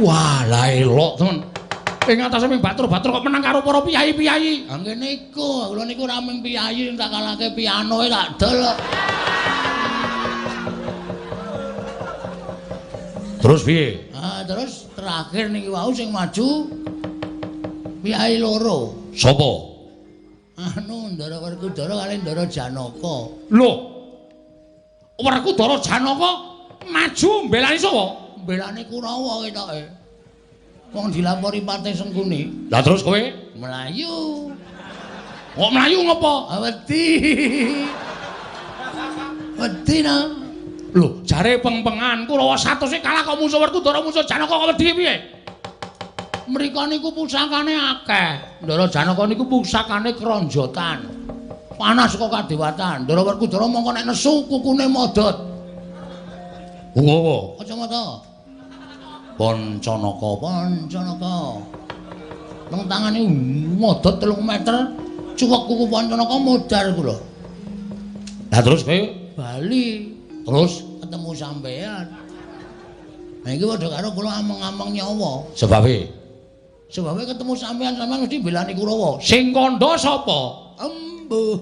Wah, la elok, temen. Ing atase ming batur-batur kok menang karo para piyayi-piyayi. Ha ngene iku, kula niku ora ming piyayi sing tak kalahke pianoe tak dol. Terus piye? Ah, terus terakhir niki wau sing maju piyayi loro. Sapa? Anu Ndara Werkudara kali Ndara Janaka. Lho. Werkudara Janaka maju mbelani sapa? Belane Kurawa ketoke. Wong dilapori Patih Sengkuni. Lah terus kowe Melayu. kok mlayu ngopo? Wedi. Wedi na. Lho, jare peng-pengan Kurawa 100 kalah kok musuh Werkudara musuh Janaka kok wedi piye? Mriko niku pusakane akeh. Ndara Janaka niku pusakane kronjotan. Panas kok kadewatan. Ndara Werkudara mongko nek nesu kukune modot. Ngowo. Kacamata. Pancanaka. Nang tangane modot 3 meter, cuwek kuku Pancanaka modar kula. Lah terus kowe Bali terus ketemu sampean. Nah iki padha karo kula ameng-ameng nyawa. sebabe Sebabnya ketemu sampean mesti belani Kurawa. sing kandha sapa? Embuh.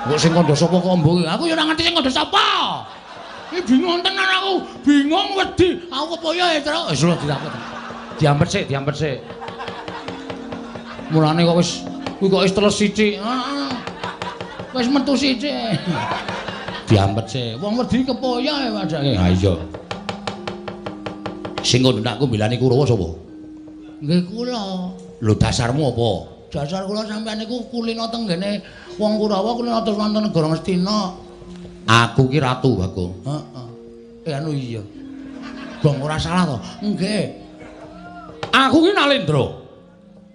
Kok sing kandha sapa kok mbok? Aku ya ora ngerti sing kandha sapa. Iki bingung tenan aku. Bingung wedi. Aku kepoyo ya, Tru. Wis lho diampet sik. Mulane kok wis kuwi kok wis teles sithik. Heeh. Wis metu sithik. Diampet sik. Wong wedi kepoyo ya padake. Ha iya. Sing ngundakku mbelani Kurawa sapa? Nggih kula. Lho dasarmu apa? Dasar kula sampean niku kulino tenggene wong Kurawa kulino terus wonten negara Ngastina. Aku ki ratu, Bagong. Heeh. Anu iya. Bang ora salah to? Nggih. Aku ki Nalendra.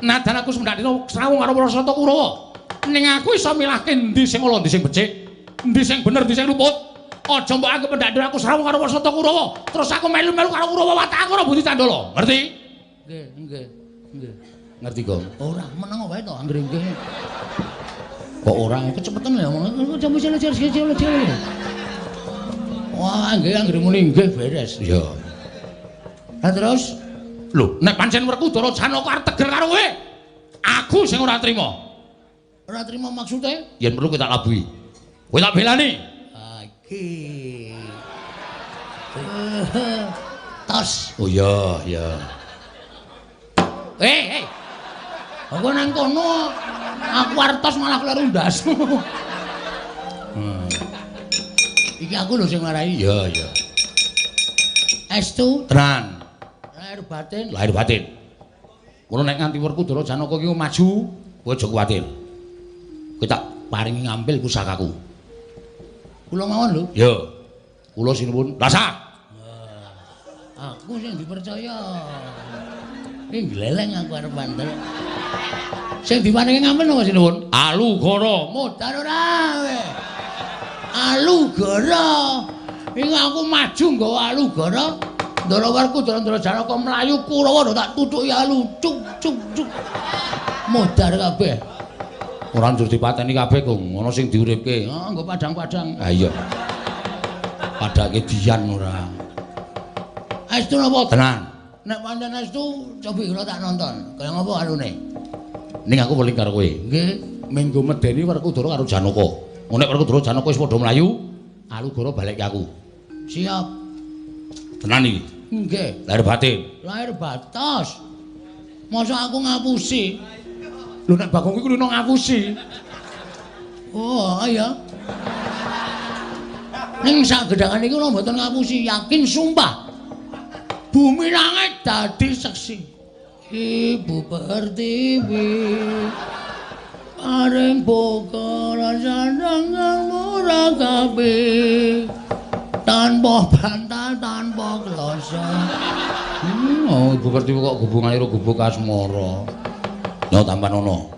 Nadan aku semendakna srawung karo Prasata Kurawa. Ning aku iso milahke endi sing ala endi sing becik, endi sing bener, endi sing luput. Aja mbok anggap pendak aku srawung karo Prasata Kurawa. Terus aku melu-melu karo Kurawa watak ora Budi Candala. Ngerti? Nggih. Ngerti kok. Ora meneng wae to anggere nggih. Kok ora kecepetan ya ngomong jam cilik. Wah, nggih anggere muni nggih beres. Iya. Lah terus Lho, nek pancen Werkudara Janaka arep teger karo kowe, aku sing ora trima. ora trima maksude? Yen perlu kowe tak labuhi. Kowe tak belani. Iki. Tos. Oh iya. Aku nang kono aku arep tos malah kleru ndasmu. Iki aku lho sing marai. Iya. Estu Tenan. lahir batin. Ngono nek nganti Werkudara Janaka ki maju, kowe aja kuwatir. Kowe tak paringi ngambil pusakaku. Kula mawon lho. Ya. Kula sinuwun. Rasa. Aku sing dipercaya. Iki gleleng aku arep bandel. Sing diparingi ngambil napa sinuwun? Alugara. Modar ora we. Alugara. Iki aku maju nggawa alugara. Ndara Werkudara Ndara Janaka mlayu Kurawa tak tutuki alu cuk. Modar kabeh. Ora njur dipateni kabeh kok, ana sing diuripke. Ah, nggo padang-padang. Ha iya. Padake dian ora. Estu napa? Tenan. Nek pancen estu coba kula tak nonton. Kaya ngapa alune? Ning aku weling karo kowe. Nggih. Minggu medeni Werkudara karo Janaka. Nek Werkudara Janaka wis padha mlayu, alugara balekke aku. Siap. Tenan iki. Nggih. Lahir batin. Lahir batas. Masa aku ngapusi? Lho nek Bagong kuwi kuwi ngapusi. Oh, iya. Ning sak gedhangan iki kula mboten ngapusi, yakin sumpah. Bumi langit dadi seksi. Ibu Pertiwi. Paring pokoran sandangan murah kabeh. Tanpa bantal, tanpa kloso. Oh, Ibu Pertiwi kok gubungane karo gubuk asmara. Yo tampan ono.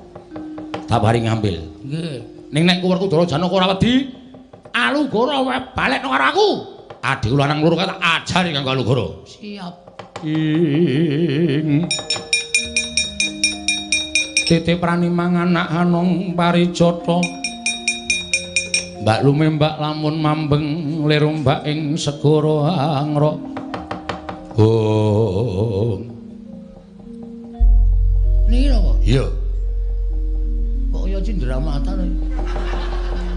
Tak paring ngambil. Nggih. Ning nek Werkudara Janaka ora wedi, alugara wae balekno karo aku. Adikku lanang loro tak ajari kanggo alugara. Siap. Ing Titip prani mangan anak anong paricata. Mbak lume mbak lamun mambeng liru mbak ing segara angra. Oh. Niki napa? Iya. Kok ya Cindramata lho.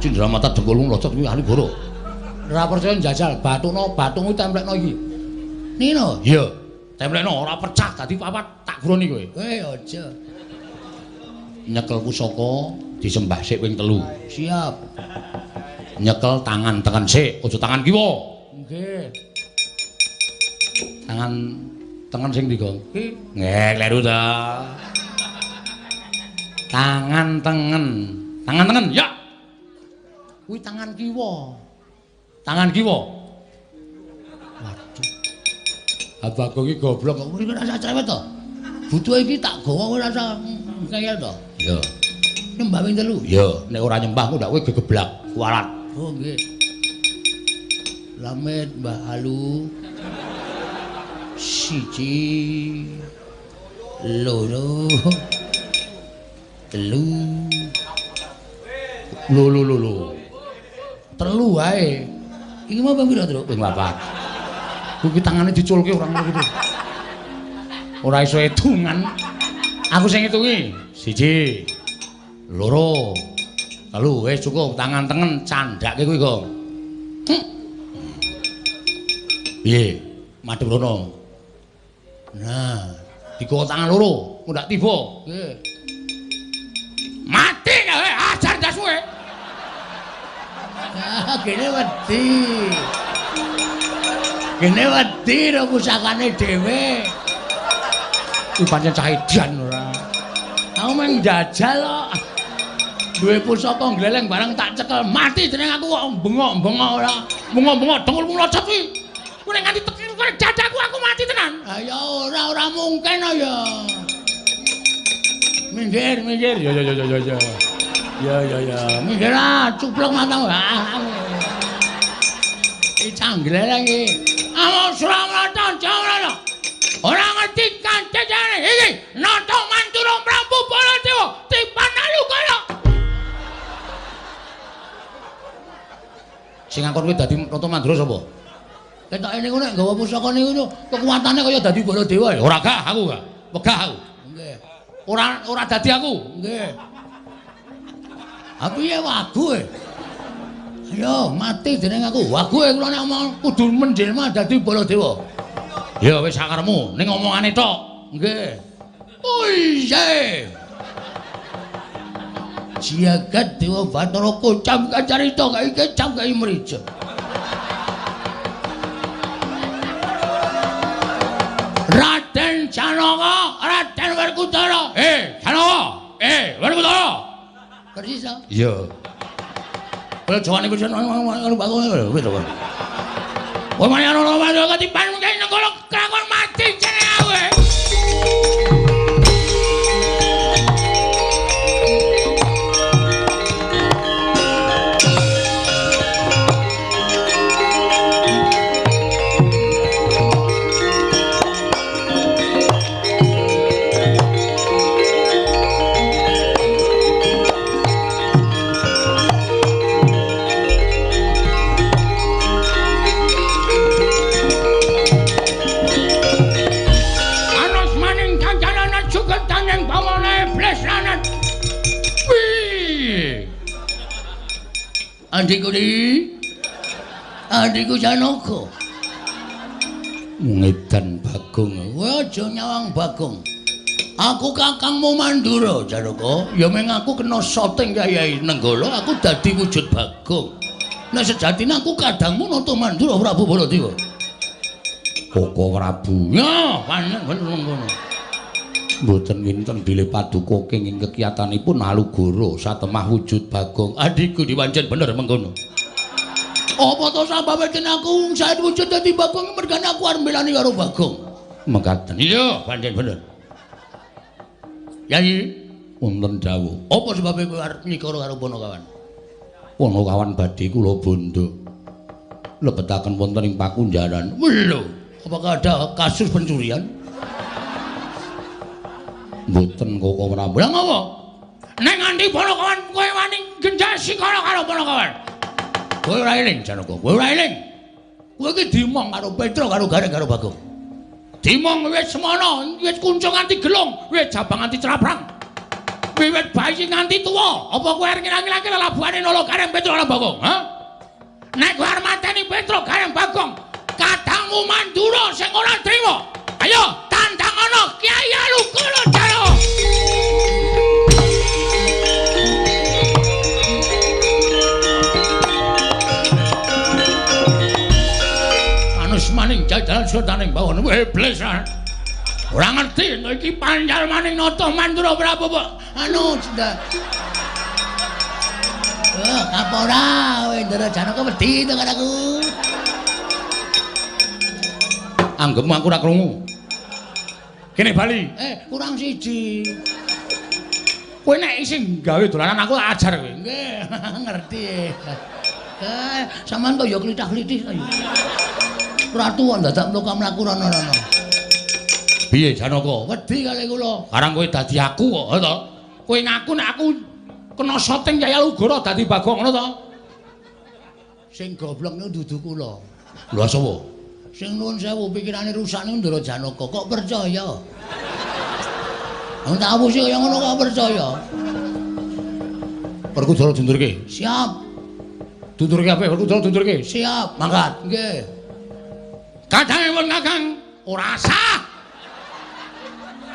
Cindramata dengkulmu locot kuwi ahli goro. Ora percaya njajal batungmu templekno iki. Niki napa? Iya. Templekno ora pecah dadi papat tak groni kowe. Aja. Nyekel pusaka disembah sik ping 3. Siap. Nyekel tangan tekan sik, aja tangan kiwa. Nggih. Tangan sing ndi, Gong? Nggih, kleru ta. Tangan tengen, ya. Kuwi tangan kiwa. Tangan kiwa. Waduh. Abagong iki goblok kok Kuwi rasa cerewet to. Butuh iki tak gawa kowe rasa kaya to. ya. Nyembah ping 3. Ya, nek ora nyembah kok ndak kowe gegeblak, kualat. Oh nggih. Lamet Mbah Alu. Siji. Loro. Telu. Lho. Telu wae. Iki mau ping pira, Truk? Ping 4. Kuwi tangane diculke ora ngono gitu. Ora iso edungan. Aku sing ngitungi. 1, 2, 3 wis cukup tangan tengen candhake kuwi, Gong. Piye? Madhep rono. Nah, dikowo tangan loro, ndak tiba. Nggih. Mati kowe, ajar ndas kowe. Ah, kene wedi. Kene wedi ro pusakane dhewe. Kuwi pancen cah edan ora. Aku meng jajal kok. Duwe pusaka gleleng barang tak cekel mati jeneng aku kok bengok-bengok ora. Bengok-bengok dengkulmu locot kuwi. Kuwi nek nganti tekan karo dadaku aku mati tenan. Ah ya ora mungkin ya. Minggir. Ya. Minggir ah, cuplok matamu. Iki canggleleng iki. Amo Suramarta Jawara. Ora ngerti kancane iki. Nata Mantura Prabu Baladewa Tipanalu kala. Sing ngakon kuwi dadi Nata Mandura sapa? Ketoke niku nek nggawa pusaka niku kekuatane kaya dadi Baladewa ya. Ora gak aku gak. Wegah aku. Nggih. Ora dadi aku. Nggih. Aku ya wagu e. Ayo mati jeneng aku. Wagu e kula nek omong kudu menjelma dadi Baladewa. Ya wis sakaremu ning omongane tok. Nggih. Oiye. Jagat Dewa Bathara kocam kacarita kae kecam kae mrica. Raden Janaka, Raden Werkudara. Janaka. Werkudara. Persis to? Iya. Kalau jawane kuwi ngono bakone wis to. Kowe mayan ora wae ketipan mungkin nengkolo kelakon mati jeneng aku. Adikku Janaka. Ngedan Bagong. Kowe aja nyawang Bagong. Aku kakangmu Mandura, Janaka. Ya meng aku kena soting Kyai Nenggala, aku dadi wujud Bagong. Nek sejatine aku kadangmu Nata Mandura Prabu Baladewa. Koko Prabu. Ya, panen bener ngono. Mboten winten bilih paduka kenging kekiyatanipun Alugara satemah wujud Bagong. Adikku diwanjen bener mengkono. Apa to sababe yen aku sae wujud dadi Bagong mergane aku arep mbelani karo Bagong. Mekaten. Iya, pancen bener. Yai, Wonten dawuh. apa sebabe kowe arep nyikara karo Panakawan? Panakawan badhe kula bondo. Lebetaken wonten ing Pakunjaran. Lho, apakah ada kasus pencurian? Mboten Koko Prabu. Lah ngopo? Nek nganti Ponokawan kowe wani genjasi karo Ponokawan. Kowe ora eling Janaka, kowe ora eling. Kowe iki dimong karo Petro karo Gareng karo Bagong. Dimong wis semono, wis kuncung nganti gelung, wis jabang nganti craprang. Wiwit bayi nganti tuwa, apa kowe arep ngilang-ilangi lelabuhane Nala Gareng Petro lan Bagong, ha? Nek kowe arep mateni Petro Gareng Bagong, kadangmu Mandura sing ora trima. Ayo tandang ana Kyai Alukala Jaya. Manus maning jajalan sodaning bawon iblis. Ora ngerti nek iki panjal maning nata Mandura Prabu. Anu sudah. Kapora kowe Ndara Janaka wedi to karo aku. Anggepmu aku ora krungu. Kene bali. Kurang siji. Kowe nek isih gawe dolanan aku ajar kowe. Nggih, ngerti. Sampeyan kok ya klithah-klithih to ya. Ora tuwa dadak mlaku rono-rono. Piye Janaka? Wedi kali kula. Karang kowe dadi aku kok, to. Kowe ngaku nek aku kena syuting Kyai Alugara dadi Bagong ngono to. Sing goblok niku dudu kula. Lha sapa? Sing nuwun sewu pikirane rusak niku Ndara Janaka kok percaya. Wong tak apusi kaya ngono kok percaya. Werkudara dundurke. Siap. Dundurke apa? Werkudara dundurke. Siap. Mangkat. Nggih. Kadangipun Kakang ora sah.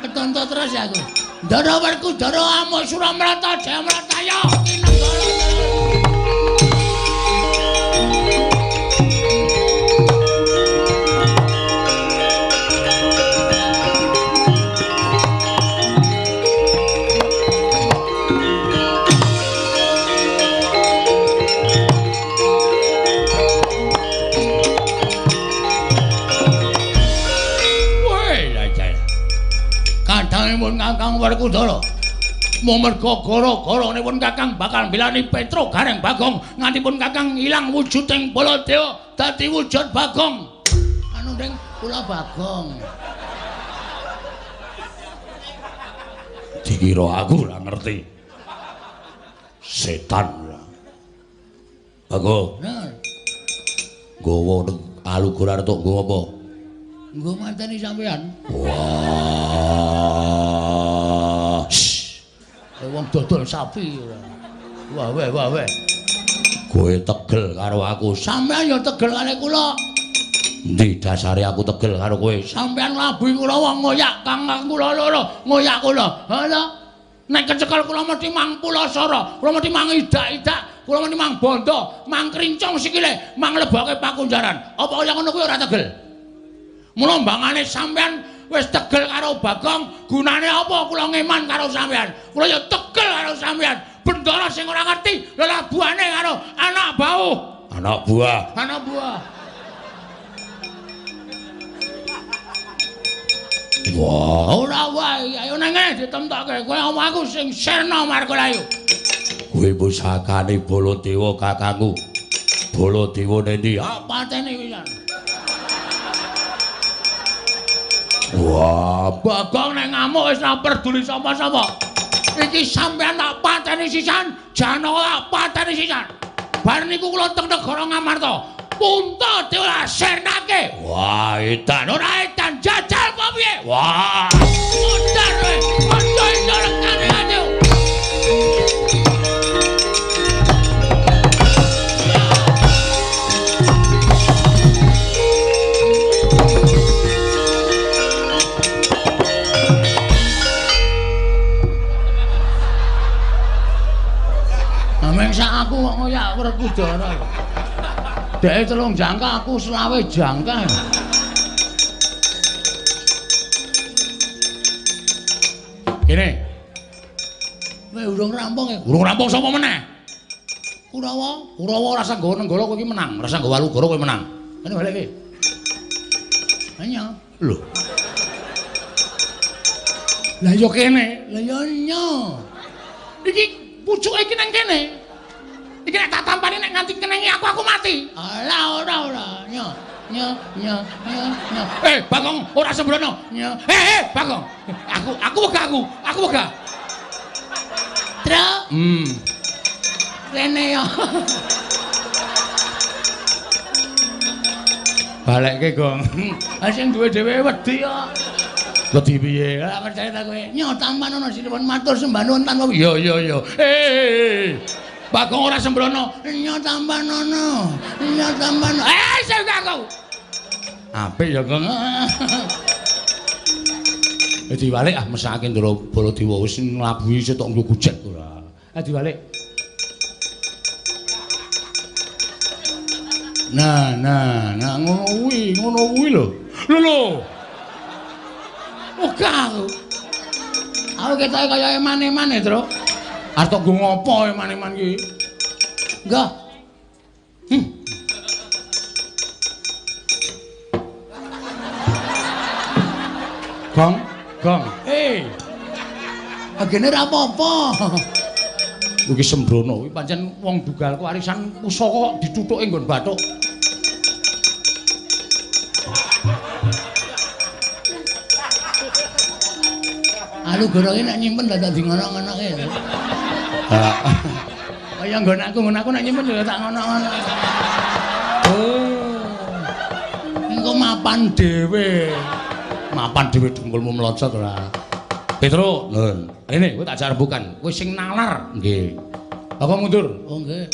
Ketonto terus ya aku. Ndara Werkudara Amuk Suramrata Jayamrataya kinegara. Kadangipun Kakang Werkudara mung merga gara-garanipun Kakang bakal milani Petro Gareng Bagong ngantipun Kakang ilang wujuding Baladewa dadi wujud Bagong. Anu ning kula Bagong. Dikira aku ora ngerti. Setan. Bagong. Nah. Gowo Alugara tok nggo apa? Nggo mateni sampean. Wah. Wong dodol sapi ora. Wah. Kowe tegel karo aku. Sampeyan ya tegel karo kula. Endi dasare aku tegel karo kowe? Sampeyan labuhi kula wong ngoyak kang kula loro, ngoyak kula. Ha to? Nek kecekel kula mesti mang pulasara, kula mesti mang idak-idak, kula mesti mang bondo, mang krincong sikile, mang leboke pakunjaran. Apa kaya ngono kuwi ora tegel? Mula mbangane sampean wis tegel karo Bagong, gunane apa kula ngeman karo sampean? Kula ya tegel karo sampean. Bendara sing ora ngerti lelabuhane karo anak bau. Anak buah. Wah, ora wae. Ayo nang ngene ditemtokke. Kowe omong aku sing Serna Margalayu. Kowe pusakane Baladewa kakangku. Baladewa nendi? Apa tene pisan? Wah, Bagong nek ngamuk wis ora peduli sapa-sapa. Iki sampean tak pateni sisan, Janaka tak pateni sisan. Bar niku kula teng negara Ngamarta. Punta dilasernake. Wah, edan ora edan jajal apa piye? Wah, mundar kowe. Aja ndolekane ati. Ameng sak aku kok ngoyak Werkudara. Dek 3 jangka aku 20 jangka. Kene. Kowe urung rampung ya? Urung rampung sapa meneh? Kurawa. Kurawa rasa nggawa nenggala kowe iki menang, rasa nggawa Alugara kowe menang. Kene balik iki. Hanya. Lho. Lah ya kene. Lah ya nya. Iki pucuke iki nang kene. Iki nek tak tampani nek nganti kenengi aku mati. Alah ora nya. Bagong, ora sembrono. Bagong. Aku wegah. Truk. Rene yo. Balekke, Gong. Ah sing duwe dhewe wedi yo. Wedi piye? Ora percaya ta kowe. Nyo tampan ana sinipun matur sembah nuwun tanpa Iya. Bagong ora sembrono. Nyo tampan ana. Sing aku. Apik ya, Gong. Diwalik mesake Ndara Baladewa wis nglabuhi setok nggo gujek ora. Diwalik. Nah, ngono kuwi lho. Lho. Muga aku. Aku ketoke kaya eman-eman ya, Tru. Arep nggo ngopo eman-eman ki? Enggak. Gong. Agene ra apa-apa. Iki sembrono, iki pancen wong dugal warisan pusaka kok dituthuke nggon bathuk. Alu goroke nek nyimpen dak dadi ngono-ngonoke. Kaya nggon aku nek nyimpen ya tak ngono-ngono. Engko mapan dhewe. Dengkulmu melocot ora. Petro, nun. Rene kowe tak jar rembukan. Kowe sing nalar. Nggih. Apa mundur? Oh nggih.